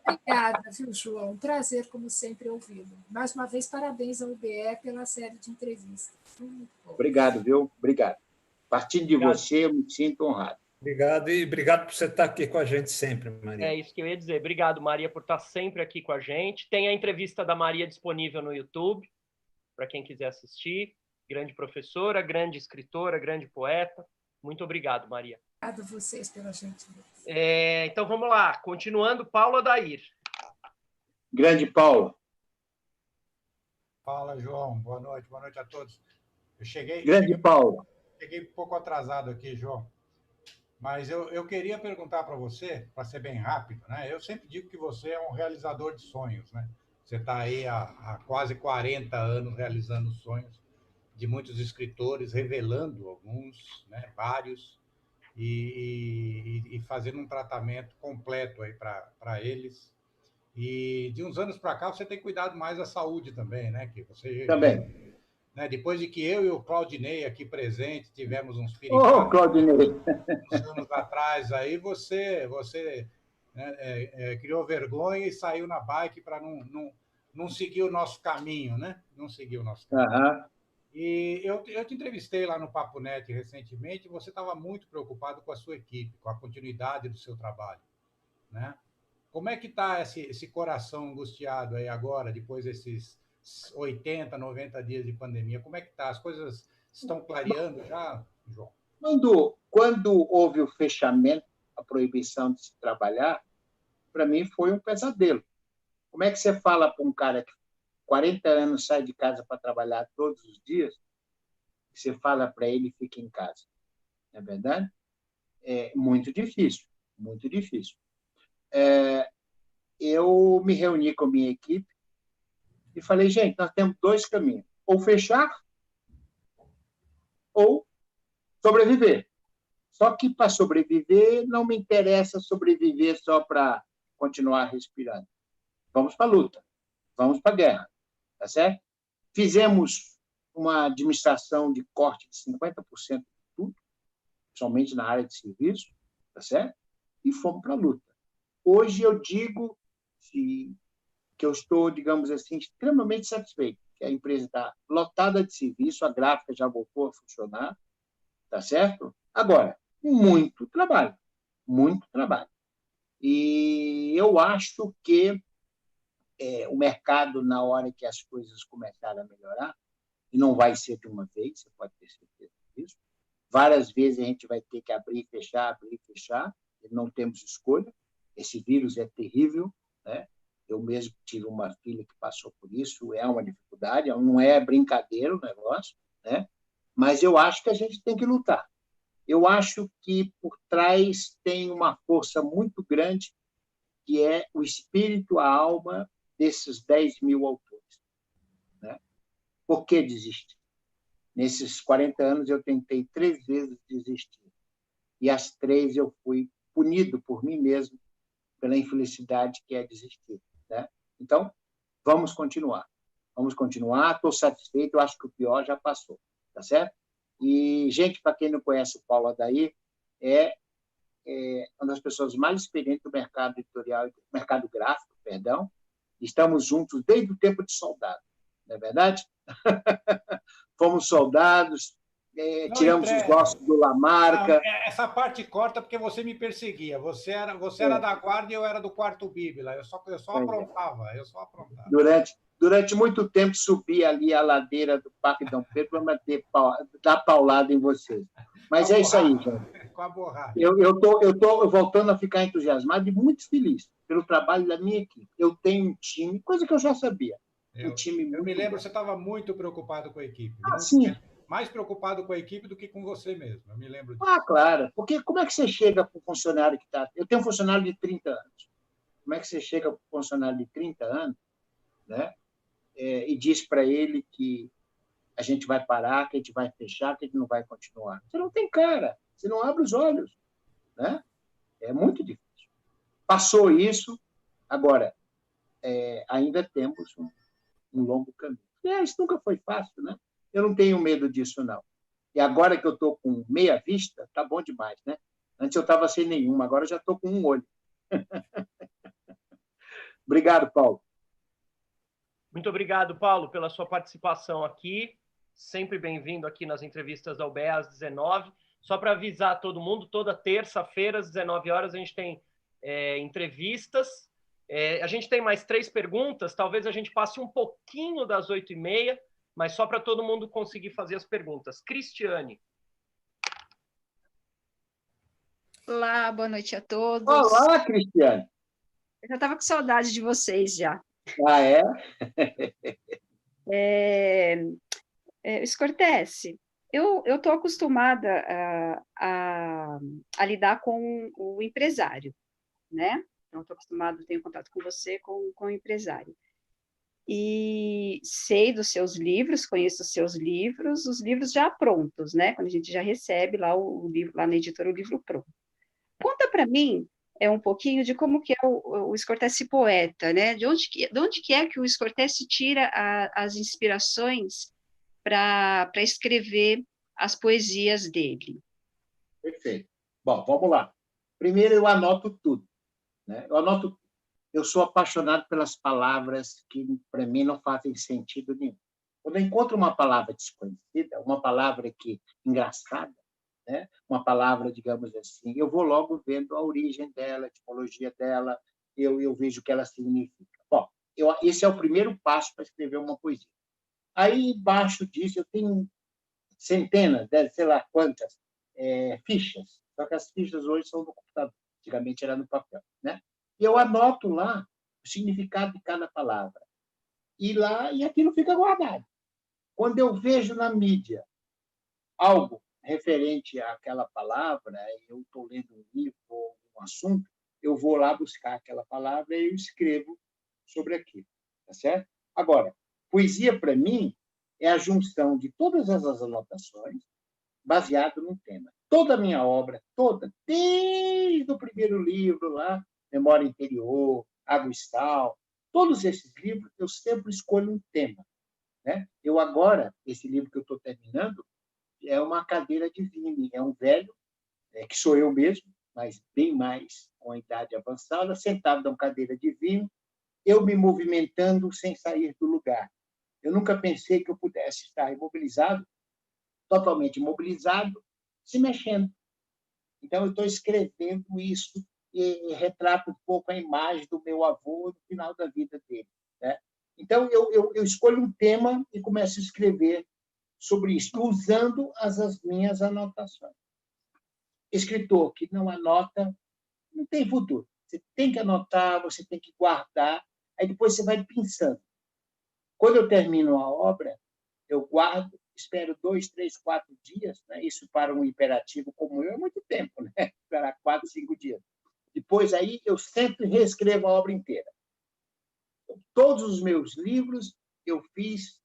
Obrigada, viu, João? Um prazer, como sempre, ouvi-lo. Mais uma vez, parabéns ao UBE pela série de entrevistas. Obrigado, viu? Obrigado. Partindo de você, eu me sinto honrado. Obrigado, e obrigado por você estar aqui com a gente sempre, Maria. É isso que eu ia dizer. Obrigado, Maria, por estar sempre aqui com a gente. Tem a entrevista da Maria disponível no YouTube, para quem quiser assistir. Grande professora, grande escritora, grande poeta. Muito obrigado, Maria. Obrigado a vocês pela gentileza. Então, vamos lá. Continuando, Paulo Adair. Grande Paulo. Fala, João. Boa noite a todos. Eu cheguei Paulo. Cheguei um pouco atrasado aqui, João. Mas eu queria perguntar para você, para ser bem rápido, né? Eu sempre digo que você é um realizador de sonhos, né? Você está aí há quase 40 anos realizando sonhos de muitos escritores, revelando alguns, né? Vários, e fazendo um tratamento completo aí para eles. E de uns anos para cá você tem cuidado mais da saúde também, né? Que você também. Né? Depois de que eu e o Claudinei aqui presente tivemos uns piripaques Claudinei. uns anos atrás, aí você criou vergonha e saiu na bike para não seguir o nosso caminho, né? Não seguir o nosso caminho. Uhum. E eu te entrevistei lá no Papo Net recentemente e você estava muito preocupado com a sua equipe, com a continuidade do seu trabalho, né? Como é que está esse coração angustiado aí agora, depois desses 80, 90 dias de pandemia? Como é que está? As coisas estão clareando já, João? Quando houve o fechamento, a proibição de se trabalhar, para mim foi um pesadelo. Como é que você fala para um cara que 40 anos sai de casa para trabalhar todos os dias, você fala para ele fica em casa? Não é verdade? É muito difícil, muito difícil. Eu me reuni com a minha equipe e falei, gente, nós temos 2 caminhos, ou fechar ou sobreviver. Só que para sobreviver, não me interessa sobreviver só para continuar respirando. Vamos para a luta, vamos para a guerra, tá certo? Fizemos uma administração de corte de 50% de tudo, somente na área de serviço, tá certo? E fomos para a luta. Hoje eu digo que eu estou, digamos assim, extremamente satisfeito, que a empresa está lotada de serviço, a gráfica já voltou a funcionar, tá certo? Agora, muito trabalho. E eu acho que o mercado, na hora que as coisas começarem a melhorar, e não vai ser de uma vez, você pode ter certeza disso, várias vezes a gente vai ter que abrir e fechar, e não temos escolha. Esse vírus é terrível, né? Eu mesmo tive uma filha que passou por isso, é uma dificuldade, não é brincadeira o negócio, né? Mas eu acho que a gente tem que lutar. Eu acho que por trás tem uma força muito grande, que é o espírito, a alma desses 10 mil autores, né? Por que desistir? Nesses 40 anos, eu tentei 3 vezes desistir. E as 3 eu fui punido por mim mesmo pela infelicidade que é desistir, né? Então, vamos continuar. Vamos continuar. Estou satisfeito. Eu acho que o pior já passou, tá certo? E, gente, para quem não conhece o Paulo Adair, é uma das pessoas mais experientes do mercado editorial, mercado gráfico, perdão. Estamos juntos desde o tempo de soldado, não é verdade? Fomos soldados, tiramos os ossos do Lamarca. Não, essa parte corta porque você me perseguia. Você era da guarda e eu era do quarto Bíblia. Eu só aprontava. Durante muito tempo subi ali a ladeira do Parque Dom Pedro para dar paulada em vocês. Mas é isso aí, gente. Com a borracha. Eu tô voltando a ficar entusiasmado e muito feliz pelo trabalho da minha equipe. Eu tenho um time, coisa que eu já sabia. Um time muito eu me lembro bom. que você estava muito preocupado com a equipe. Sim. Mais preocupado com a equipe do que com você mesmo. Eu me lembro disso. Claro. Porque como é que você chega para o funcionário que está... Eu tenho um funcionário de 30 anos. Como é que você chega para o funcionário de 30 anos, né? E diz para ele que a gente vai parar, que a gente vai fechar, que a gente não vai continuar? Você não tem cara. Você não abre os olhos, né? É muito difícil. Passou isso, agora ainda temos um longo caminho. Isso nunca foi fácil, né? Eu não tenho medo disso, não. E agora que eu estou com meia vista, tá bom demais, né? Antes eu estava sem nenhuma, agora eu já estou com um olho. Obrigado, Paulo. Muito obrigado, Paulo, pela sua participação aqui. Sempre bem-vindo aqui nas entrevistas da UBE às 19. Só para avisar todo mundo, toda terça-feira, às 19 horas, a gente tem entrevistas. A gente tem mais 3 perguntas, talvez a gente passe um pouquinho das 8h30, mas só para todo mundo conseguir fazer as perguntas. Cristiane. Olá, boa noite a todos. Olá, Cristiane. Eu já estava com saudade de vocês já. Scortese, eu estou acostumada a lidar com o empresário, né? Então, estou acostumada, tenho contato com você, com o empresário. E sei dos seus livros, conheço os seus livros, os livros já prontos, né? Quando a gente já recebe lá o livro, lá na editora, o livro pronto. Conta para mim um pouquinho de como que é o Scortese poeta, né? De onde que é que o Scortese tira as inspirações para escrever as poesias dele? Perfeito. Bom, vamos lá. Primeiro, eu anoto tudo, né? Eu sou apaixonado pelas palavras que, para mim, não fazem sentido nenhum. Quando eu encontro uma palavra desconhecida, uma palavra engraçada, né? Uma palavra, digamos assim, eu vou logo vendo a origem dela, a etimologia dela, eu vejo o que ela significa. Bom, esse é o primeiro passo para escrever uma poesia. Aí, embaixo disso, eu tenho centenas, sei lá quantas, fichas. Só que as fichas hoje são no computador. Antigamente era no papel, né? E eu anoto lá o significado de cada palavra. E aquilo fica guardado. Quando eu vejo na mídia algo referente àquela palavra, eu estou lendo um livro ou um assunto, eu vou lá buscar aquela palavra e eu escrevo sobre aquilo, tá certo? Agora, poesia, para mim, é a junção de todas essas anotações baseado num tema. Toda a minha obra, desde o primeiro livro lá, Memória Interior, Água e Sal, todos esses livros, eu sempre escolho um tema, né? Eu agora, esse livro que eu estou terminando, é uma cadeira de vinho, é um velho, que sou eu mesmo, mas bem mais com a idade avançada, sentado numa cadeira de vinho, eu me movimentando sem sair do lugar. Eu nunca pensei que eu pudesse estar imobilizado, totalmente imobilizado, se mexendo. Então, eu estou escrevendo isso e retrato um pouco a imagem do meu avô no final da vida dele, né? Então, eu escolho um tema e começo a escrever sobre isso, usando as minhas anotações. Escritor que não anota não tem futuro. Você tem que anotar, você tem que guardar, aí depois você vai pensando. Quando eu termino a obra, eu guardo, espero 2, 3, 4 dias, né? Isso para um hiperativo como eu é muito tempo, né? Esperar 4, 5 dias. Depois, aí, eu sempre reescrevo a obra inteira. Todos os meus livros eu fiz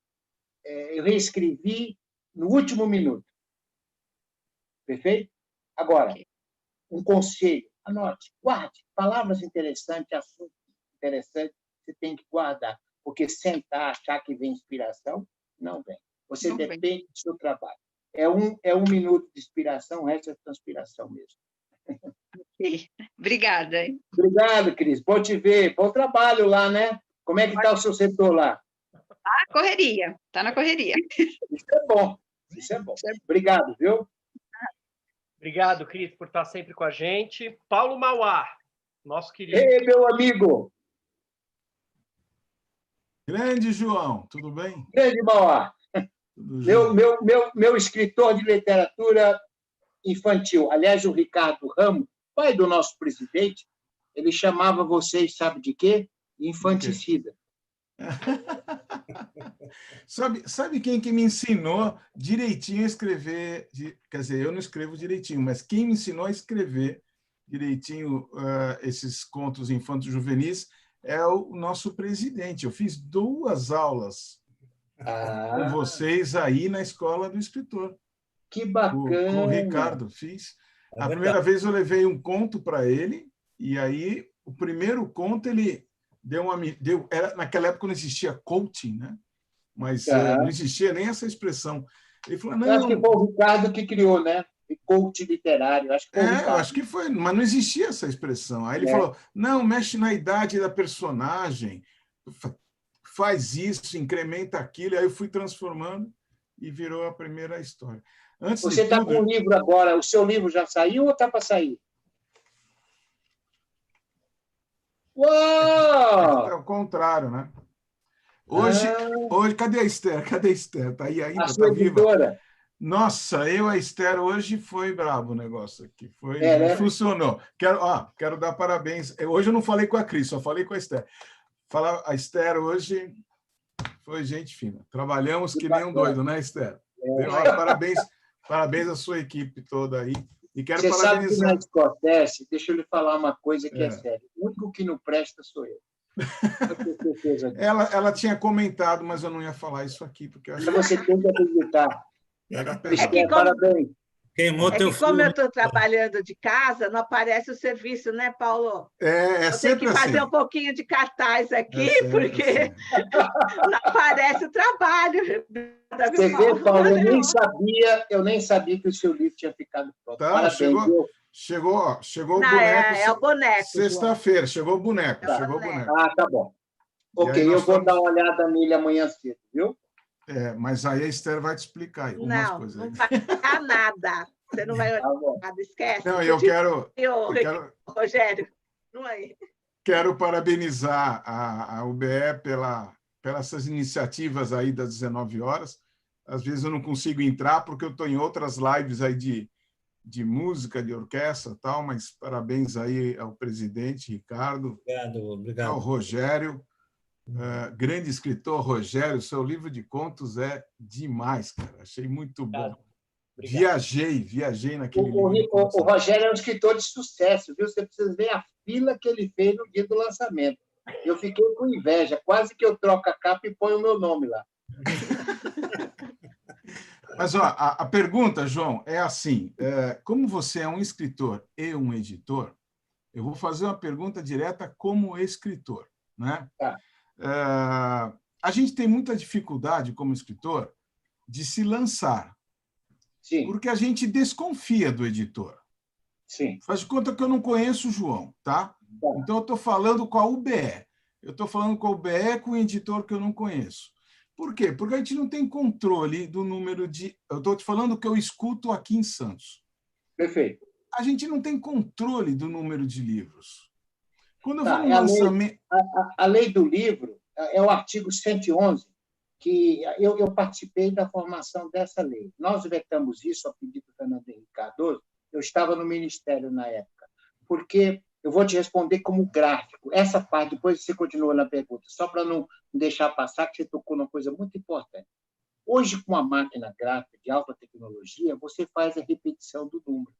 eu reescrevi no último minuto. Perfeito? Agora, um conselho, anote, guarde palavras interessantes, assuntos interessantes, você tem que guardar, porque sentar, achar que vem inspiração, não vem. Você Não vem. depende do seu trabalho. É um minuto de inspiração, o resto é transpiração mesmo. Ok. Obrigada. Hein? Obrigado, Cris. Bom te ver. Bom trabalho lá, né? Como é que está o seu setor lá? Ah, correria. Está na correria. Isso é bom. Isso é bom. Obrigado, viu? Obrigado, Cris, por estar sempre com a gente. Paulo Mauá, nosso querido. Ei, meu amigo. Grande João, tudo bem? Grande Mauá. Meu escritor de literatura infantil. Aliás, o Ricardo Ramos, pai do nosso presidente, ele chamava vocês, sabe de quê? Infanticida. Sabe quem que me ensinou direitinho a escrever? Quer dizer, eu não escrevo direitinho, mas quem me ensinou a escrever direitinho esses contos infanto-juvenis é o nosso presidente. Eu fiz 2 aulas com vocês aí na Escola do Escritor. Que bacana! Com o Ricardo, fiz. A primeira vez eu levei um conto para ele, e aí o primeiro conto ele naquela época não existia coaching, né? Mas não existia nem essa expressão. Ele falou, não... Acho que foi o Ricardo que criou, né? Coach literário. Acho que foi eu acho que foi, mas não existia essa expressão. Aí ele falou, não, mexe na idade da personagem, faz isso, incrementa aquilo, e aí eu fui transformando e virou a primeira história. Você está com um livro agora, o seu livro já saiu ou está para sair? Uau! É o contrário, né? Hoje, cadê a Esther? Cadê a Esther? Está aí ainda? A sua editora. Nossa, a Esther, hoje foi brabo o negócio aqui. Funcionou. Quero dar parabéns. Hoje eu não falei com a Cris, só falei com a Esther. A Esther hoje foi gente fina. Trabalhamos que nem um doido, né, Esther? Parabéns à sua equipe toda aí. E quero parabenizar. Sabe que na Escotesse, deixa eu lhe falar uma coisa que é séria. O único que não presta sou eu. Ela tinha comentado, mas eu não ia falar isso aqui. Porque eu acho você tem que acreditar. Parabéns. Queimou teu filme. Como eu estou trabalhando de casa, não aparece o serviço, né, Paulo? Eu tenho que fazer um pouquinho de cartaz aqui, porque não aparece o trabalho. Você vê, Paulo, eu nem sabia que o seu livro tinha ficado pronto. Parabéns, chegou o boneco. É o boneco. Sexta-feira, chegou o boneco. Tá bom. Ok, eu vou dar uma olhada nele amanhã cedo, viu? Mas aí a Esther vai te explicar aí algumas coisas. Não vai dar nada. Você não vai olhar nada, esquece. Não, eu quero... Rogério, não é? Quero parabenizar a UBE pelas iniciativas aí das 19 horas. Às vezes eu não consigo entrar porque eu estou em outras lives aí de música, de orquestra e tal, mas parabéns aí ao presidente Ricardo. Obrigado. Ao Rogério. Grande escritor, Rogério, seu livro de contos é demais, cara. Achei muito bom. Viajei naquele livro. O Rogério é um escritor de sucesso, viu? Você precisa ver a fila que ele fez no dia do lançamento. Eu fiquei com inveja, quase que eu troco a capa e ponho o meu nome lá. Mas a pergunta, João, é assim: como você é um escritor e um editor, eu vou fazer uma pergunta direta como escritor, né? Tá. A gente tem muita dificuldade como escritor de se lançar, porque a gente desconfia do editor. Sim. Faz de conta que eu não conheço o João, tá? Então eu estou falando com a UBE. Eu estou falando com a UBE, com um editor que eu não conheço. Por quê? Porque a gente não tem controle do número de... Eu estou te falando que eu escuto aqui em Santos. Perfeito. A gente não tem controle do número de livros. Quando eu vou no lançamento... A lei do livro é o artigo 111, que eu participei da formação dessa lei. Nós vetamos isso a pedido do Fernando Henrique Cardoso. Eu estava no Ministério na época. Porque eu vou te responder como gráfico. Essa parte, depois você continua na pergunta, só para não deixar passar, que você tocou numa coisa muito importante. Hoje, com a máquina gráfica de alta tecnologia, você faz a repetição do número.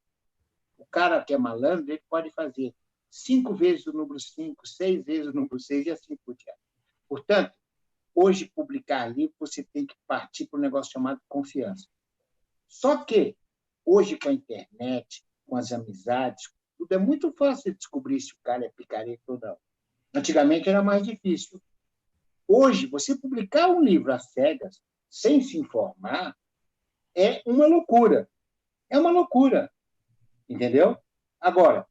O cara que é malandro, ele pode fazer 5 vezes o número 5, 6 vezes o número 6 e assim por diante. Portanto, hoje, publicar livro, você tem que partir para um negócio chamado confiança. Só que, hoje, com a internet, com as amizades, tudo é muito fácil descobrir se o cara é picareta ou não. Antigamente era mais difícil. Hoje, você publicar um livro às cegas, sem se informar, é uma loucura. É uma loucura. Entendeu? Agora,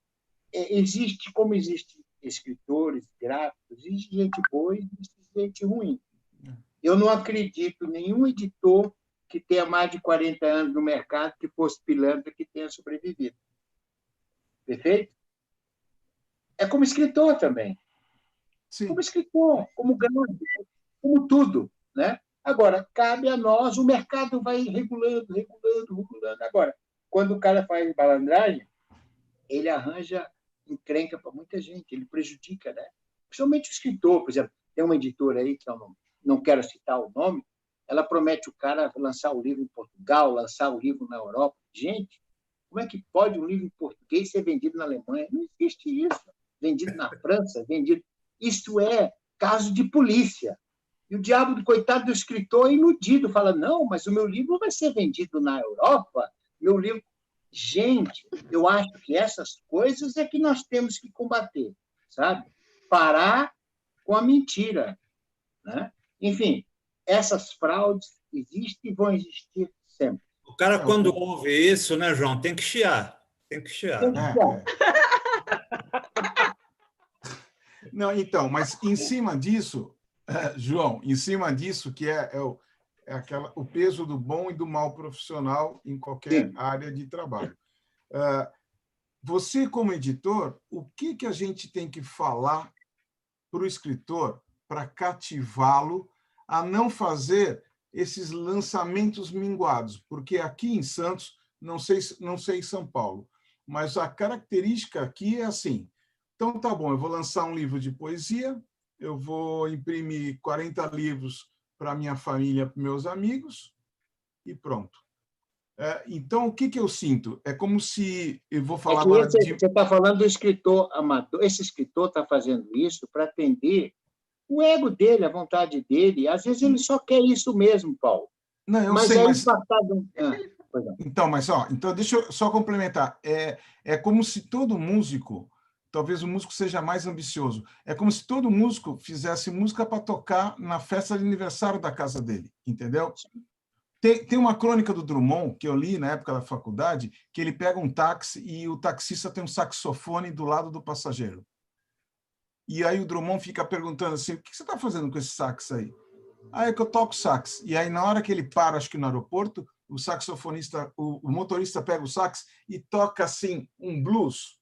como existe escritores, gráficos, existe gente boa e existe gente ruim. Eu não acredito em nenhum editor que tenha mais de 40 anos no mercado, que fosse pilantra, que tenha sobrevivido. Perfeito? É como escritor também. Sim. Como escritor, como grande, como tudo, né? Agora, cabe a nós, o mercado vai regulando. Agora, quando o cara faz balandragem, ele arranja encrenca para muita gente, ele prejudica, né? Principalmente o escritor, por exemplo, tem uma editora aí, que eu não quero citar o nome, ela promete o cara lançar o livro em Portugal, lançar o livro na Europa. Gente, como é que pode um livro em português ser vendido na Alemanha? Não existe isso. Vendido na França, vendido... Isso é caso de polícia. E o diabo do coitado do escritor é iludido, fala, não, mas o meu livro vai ser vendido na Europa, meu livro... Gente, eu acho que essas coisas é que nós temos que combater, sabe? Parar com a mentira, né? Enfim, essas fraudes existem e vão existir sempre. O cara, quando ouve isso, né, João, tem que chiar. Tem que chiar. Não, então, mas em cima disso, João, em cima disso, que é o peso do bom e do mal profissional em qualquer área de trabalho. Você, como editor, o que a gente tem que falar para o escritor para cativá-lo a não fazer esses lançamentos minguados? Porque aqui em Santos, não sei em São Paulo, mas a característica aqui é assim, então tá bom, eu vou lançar um livro de poesia, eu vou imprimir 40 livros para minha família, para meus amigos, e pronto. Então, o que eu sinto? É como se... Eu vou falar agora Você está falando do escritor amador. Esse escritor está fazendo isso para atender o ego dele, a vontade dele. Às vezes ele só quer isso mesmo, Paulo. Não, eu sei, mas... Então, então, deixa eu só complementar. É como se todo músico... Talvez o músico seja mais ambicioso. É como se todo músico fizesse música para tocar na festa de aniversário da casa dele, entendeu? Tem uma crônica do Drummond, que eu li na época da faculdade, que ele pega um táxi e o taxista tem um saxofone do lado do passageiro. E aí o Drummond fica perguntando assim, o que você está fazendo com esse sax aí? Ah, é que eu toco sax. E aí, na hora que ele para, acho que no aeroporto, o saxofonista, o motorista pega o sax e toca assim um blues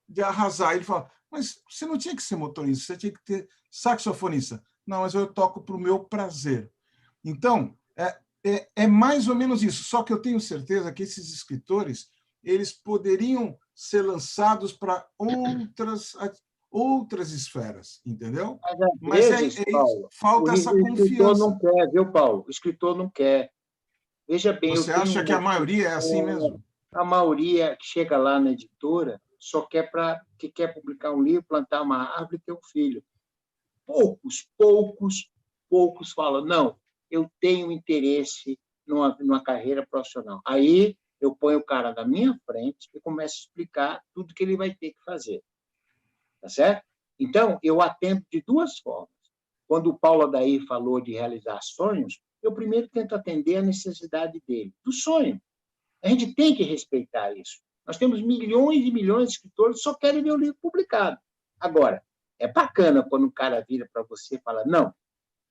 de arrasar. Ele fala, mas você não tinha que ser motorista, você tinha que ter saxofonista. Não, mas eu toco para o meu prazer. Então, é mais ou menos isso. Só que eu tenho certeza que esses escritores eles poderiam ser lançados para outras esferas, entendeu? Mas vezes, Paulo, falta essa confiança. O escritor não quer, viu, Paulo? O escritor não quer. Veja bem... Você acha que a maioria é assim mesmo? A maioria que chega lá na editora só quer quer publicar um livro, plantar uma árvore e ter um filho. Poucos falam, não, eu tenho interesse numa carreira profissional. Aí eu ponho o cara na minha frente e começo a explicar tudo que ele vai ter que fazer. Tá certo? Então, eu atendo de duas formas. Quando o Paulo Adair falou de realizar sonhos, eu primeiro tento atender a necessidade dele, do sonho. A gente tem que respeitar isso. Nós temos milhões e milhões de escritores que só querem ver o livro publicado. Agora, é bacana quando um cara vira para você e fala, não,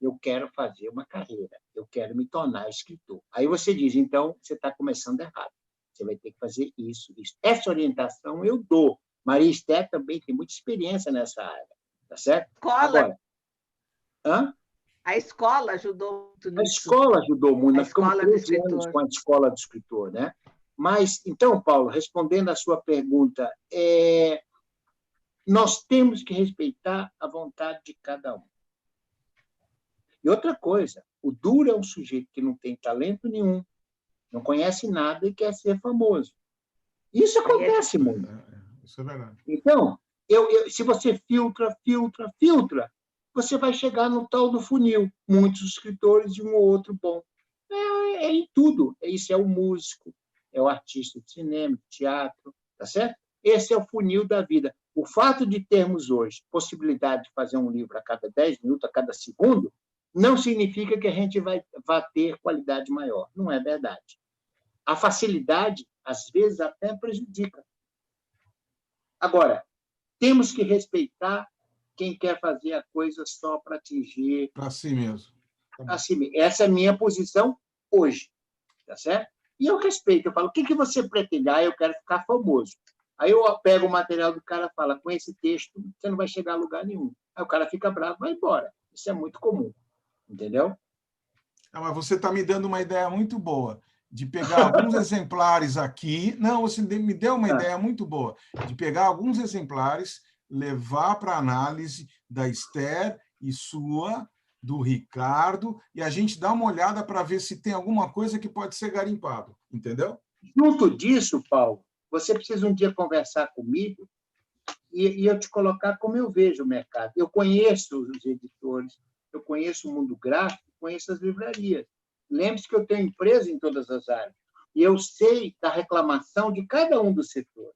eu quero fazer uma carreira, eu quero me tornar escritor. Aí você diz, então, você está começando errado. Você vai ter que fazer isso. Essa orientação eu dou. Maria Esther também tem muita experiência nessa área. Tá certo? Escola. Agora, a escola ajudou muito nisso. A escola ajudou muito. Nós ficamos 13 anos com a escola do escritor, né? Mas, então, Paulo, respondendo à sua pergunta, nós temos que respeitar a vontade de cada um. E outra coisa, o duro é um sujeito que não tem talento nenhum, não conhece nada e quer ser famoso. Isso acontece muito. Isso é verdade. Então, se você filtra, você vai chegar no tal do funil. Muitos escritores e um ou outro bom. É em tudo. Isso é o músico, é o artista de cinema, de teatro, tá certo? Esse é o funil da vida. O fato de termos hoje possibilidade de fazer um livro a cada 10 minutos, a cada segundo, não significa que a gente vai ter qualidade maior. Não é verdade. A facilidade, às vezes, até prejudica. Agora, temos que respeitar quem quer fazer a coisa só para atingir... Para si mesmo. Assim, essa é a minha posição hoje, tá certo? E eu respeito, eu falo, o que você pretende? Eu quero ficar famoso. Aí eu pego o material do cara e falo, com esse texto você não vai chegar a lugar nenhum. Aí o cara fica bravo e vai embora. Isso é muito comum, entendeu? Mas você está me dando uma ideia muito boa de pegar alguns exemplares aqui. Não, você me deu uma ideia muito boa de pegar alguns exemplares, levar para análise da Esther e sua, do Ricardo, e a gente dá uma olhada para ver se tem alguma coisa que pode ser garimpado, entendeu? Junto disso, Paulo, você precisa um dia conversar comigo e eu te colocar como eu vejo o mercado. Eu conheço os editores, eu conheço o mundo gráfico, conheço as livrarias. Lembre-se que eu tenho empresa em todas as áreas e eu sei da reclamação de cada um dos setores.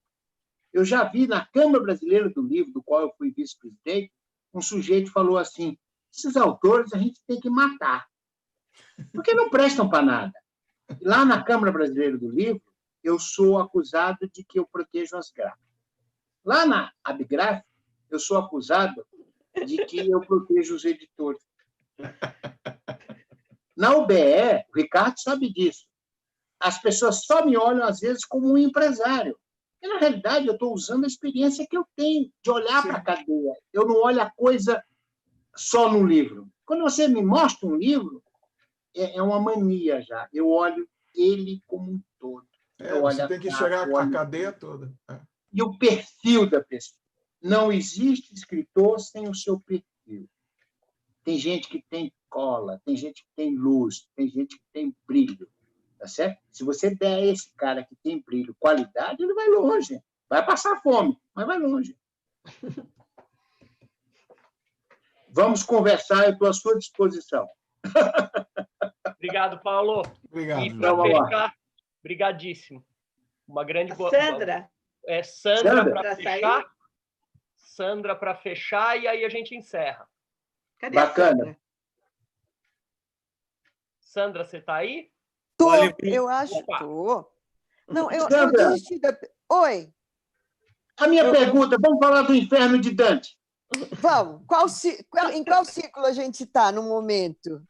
Eu já vi na Câmara Brasileira do Livro, do qual eu fui vice-presidente, um sujeito falou assim, esses autores a gente tem que matar, porque não prestam para nada. Lá na Câmara Brasileira do Livro, eu sou acusado de que eu protejo as gráficas. Lá na Abgraf, eu sou acusado de que eu protejo os editores. Na UBE, o Ricardo sabe disso, as pessoas só me olham, às vezes, como um empresário. E, na realidade, eu estou usando a experiência que eu tenho de olhar para a cadeia. Eu não olho a coisa só no livro. Quando você me mostra um livro, é uma mania já. Eu olho ele como um todo. Você tem que enxergar a cadeia toda. E o perfil da pessoa. Não existe escritor sem o seu perfil. Tem gente que tem cola, tem gente que tem luz, tem gente que tem brilho. Tá certo? Se você der a esse cara que tem brilho, qualidade, ele vai longe. Vai passar fome, mas vai longe. Vamos conversar, eu estou à sua disposição. Obrigado, Paulo. Obrigado. E para fechar, brigadíssimo. Uma grande boa. Sandra. Sandra para fechar. Sandra para fechar e aí a gente encerra. Cadê Bacana. a Sandra? Sandra, você está aí? Tô, eu acho que tô. Não, eu desisti da... Oi. A minha pergunta, vamos falar do Inferno de Dante. Vamos. Em qual ciclo a gente está no momento?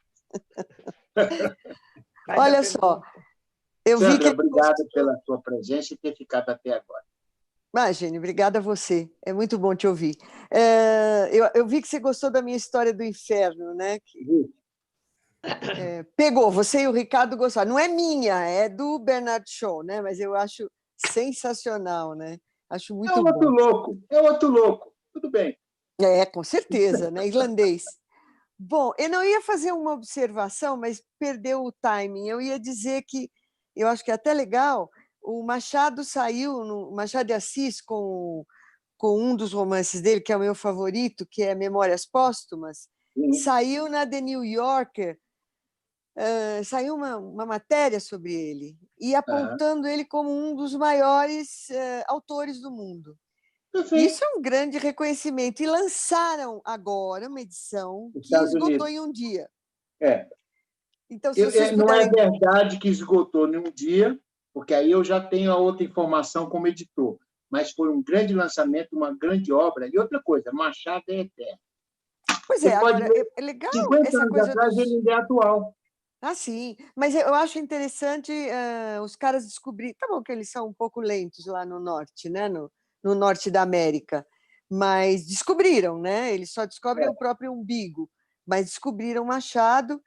Olha só. Eu Sandra, vi que... obrigado pela sua presença e ter ficado até agora. Imagine, obrigada a você. É muito bom te ouvir. Eu vi que você gostou da minha história do inferno, né? Pegou, você e o Ricardo gostaram. Não é minha, é do Bernard Shaw, né? Mas eu acho sensacional, né? Acho muito bom. É outro louco. Tudo bem. Com certeza, né? Irlandês. Bom, eu não ia fazer uma observação, mas perdeu o timing. Eu ia dizer que eu acho que é até legal. O Machado saiu, Machado de Assis, com um dos romances dele, que é o meu favorito, que é Memórias Póstumas, saiu na The New Yorker, saiu uma matéria sobre ele, e apontando ele como um dos maiores autores do mundo. Isso é um grande reconhecimento. E lançaram agora uma edição que esgotou em um dia. Então, se vocês não puderem... é verdade que esgotou em um dia, porque aí eu já tenho a outra informação como editor. Mas foi um grande lançamento, uma grande obra. E outra coisa, Machado é eterno. Pois é, agora, é legal 50 essa anos coisa atrás ele ainda é atual. Sim. Mas eu acho interessante os caras descobrirem... Tá bom que eles são um pouco lentos lá no norte, né? No norte da América. Mas descobriram, né? Eles só descobrem o próprio umbigo. Mas descobriram Machado...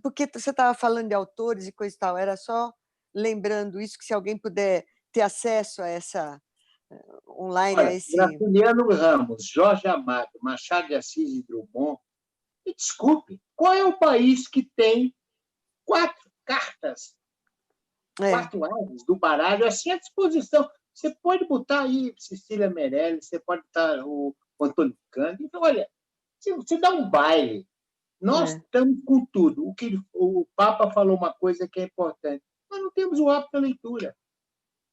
Porque você estava falando de autores e coisa e tal, era só lembrando isso, que se alguém puder ter acesso a essa online, a esse... Graciliano Ramos, Jorge Amado, Machado de Assis e Drummond, me desculpe, qual é o país que tem 4 cartas, 4 aves do baralho assim à disposição? Você pode botar aí Cecília Meirelles, você pode botar o Antônio Cândido, então, olha, Você dá um baile. Nós estamos com tudo. O Papa falou uma coisa que é importante. Nós não temos o hábito da leitura.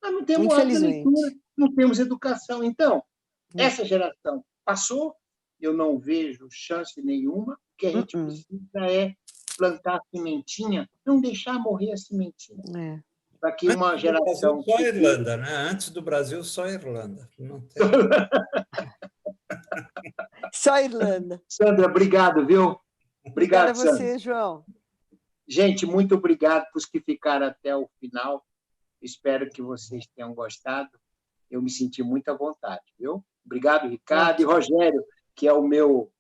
Nós não temos o hábito da leitura, não temos educação. Então, essa geração passou, eu não vejo chance nenhuma. O que a gente precisa é plantar a sementinha, não deixar morrer a sementinha. Para que uma geração... Só a Irlanda, né? Antes do Brasil, só a Irlanda. Não tem... Só a Irlanda. Sandra, obrigado, viu? Obrigado a você, João. Gente, muito obrigado para os que ficaram até o final. Espero que vocês tenham gostado. Eu me senti muito à vontade, viu? Obrigado, Ricardo e Rogério, que é o meu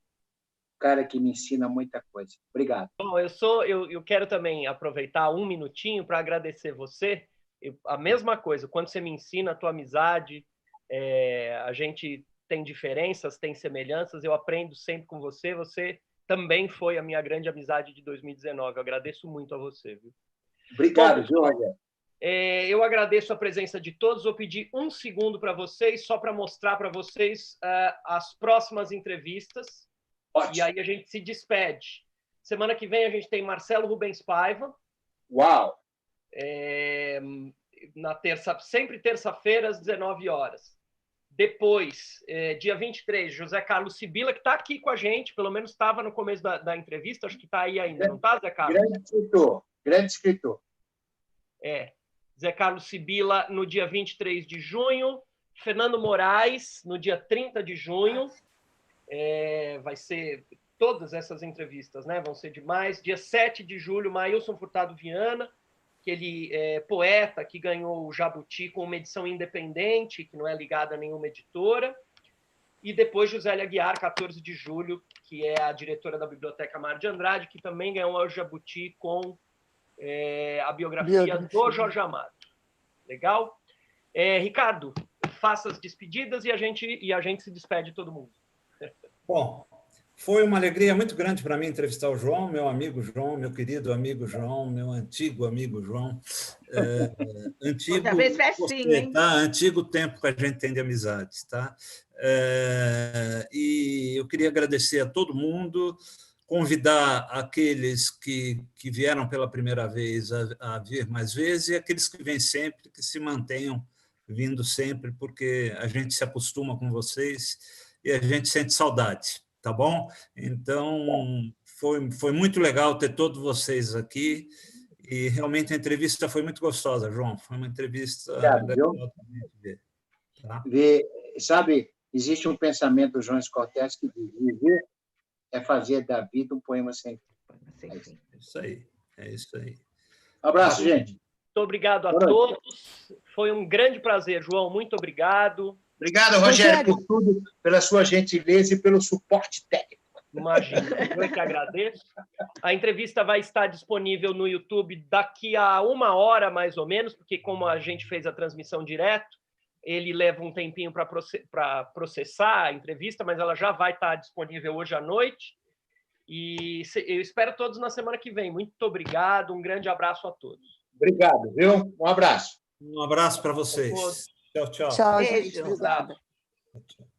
cara que me ensina muita coisa. Obrigado. Bom, eu quero também aproveitar um minutinho para agradecer você. A mesma coisa, quando você me ensina a tua amizade, a gente tem diferenças, tem semelhanças, eu aprendo sempre com você. Você também foi a minha grande amizade de 2019. Eu agradeço muito a você, viu? Obrigado, Jorge. Eu agradeço a presença de todos. Vou pedir um segundo para vocês, só para mostrar para vocês as próximas entrevistas. Ótimo. E aí a gente se despede. Semana que vem a gente tem Marcelo Rubens Paiva. Uau! Sempre terça-feira, às 19 horas. Depois, dia 23, José Carlos Sibila, que está aqui com a gente, pelo menos estava no começo da entrevista, acho que está aí ainda, não está, Zé Carlos? Grande escritor. Zé Carlos Sibila no dia 23 de junho, Fernando Moraes no dia 30 de junho, vai ser todas essas entrevistas, né? Vão ser demais. Dia 7 de julho, Maílson Furtado Viana, que ele é poeta, que ganhou o Jabuti com uma edição independente, que não é ligada a nenhuma editora. E depois Josélia Aguiar, 14 de julho, que é a diretora da Biblioteca Mar de Andrade, que também ganhou o Jabuti com a biografia do Jorge Amado. Legal? Ricardo, faça as despedidas e a gente se despede de todo mundo. Bom, foi uma alegria muito grande para mim entrevistar o João, meu amigo João, meu querido amigo João, meu antigo amigo João. Antigo, outra vez festinha, hein? Tá? Antigo tempo que a gente tem de amizade. Tá? E eu queria agradecer a todo mundo, convidar aqueles que vieram pela primeira vez a vir mais vezes e aqueles que vêm sempre, que se mantenham vindo sempre, porque a gente se acostuma com vocês e a gente sente saudade, tá bom? Então, foi muito legal ter todos vocês aqui e realmente a entrevista foi muito gostosa, João. Foi uma entrevista legal também de ver. Tá? Sabe, existe um pensamento do João Cortez que diz: viver é fazer da vida um poema sem fim. É isso aí. Um abraço, gente. Muito obrigado a todos. Foi um grande prazer, João. Muito obrigado. Obrigado, Rogério, por tudo, pela sua gentileza e pelo suporte técnico. Imagina, eu que agradeço. A entrevista vai estar disponível no YouTube daqui a 1 hora, mais ou menos, porque como a gente fez a transmissão direto, ele leva um tempinho para processar a entrevista, mas ela já vai estar disponível hoje à noite. E eu espero todos na semana que vem. Muito obrigado, um grande abraço a todos. Obrigado, viu? Um abraço. Um abraço para vocês. Tchau, tchau. Tchau, Beijo. gente. Obrigada. Tchau.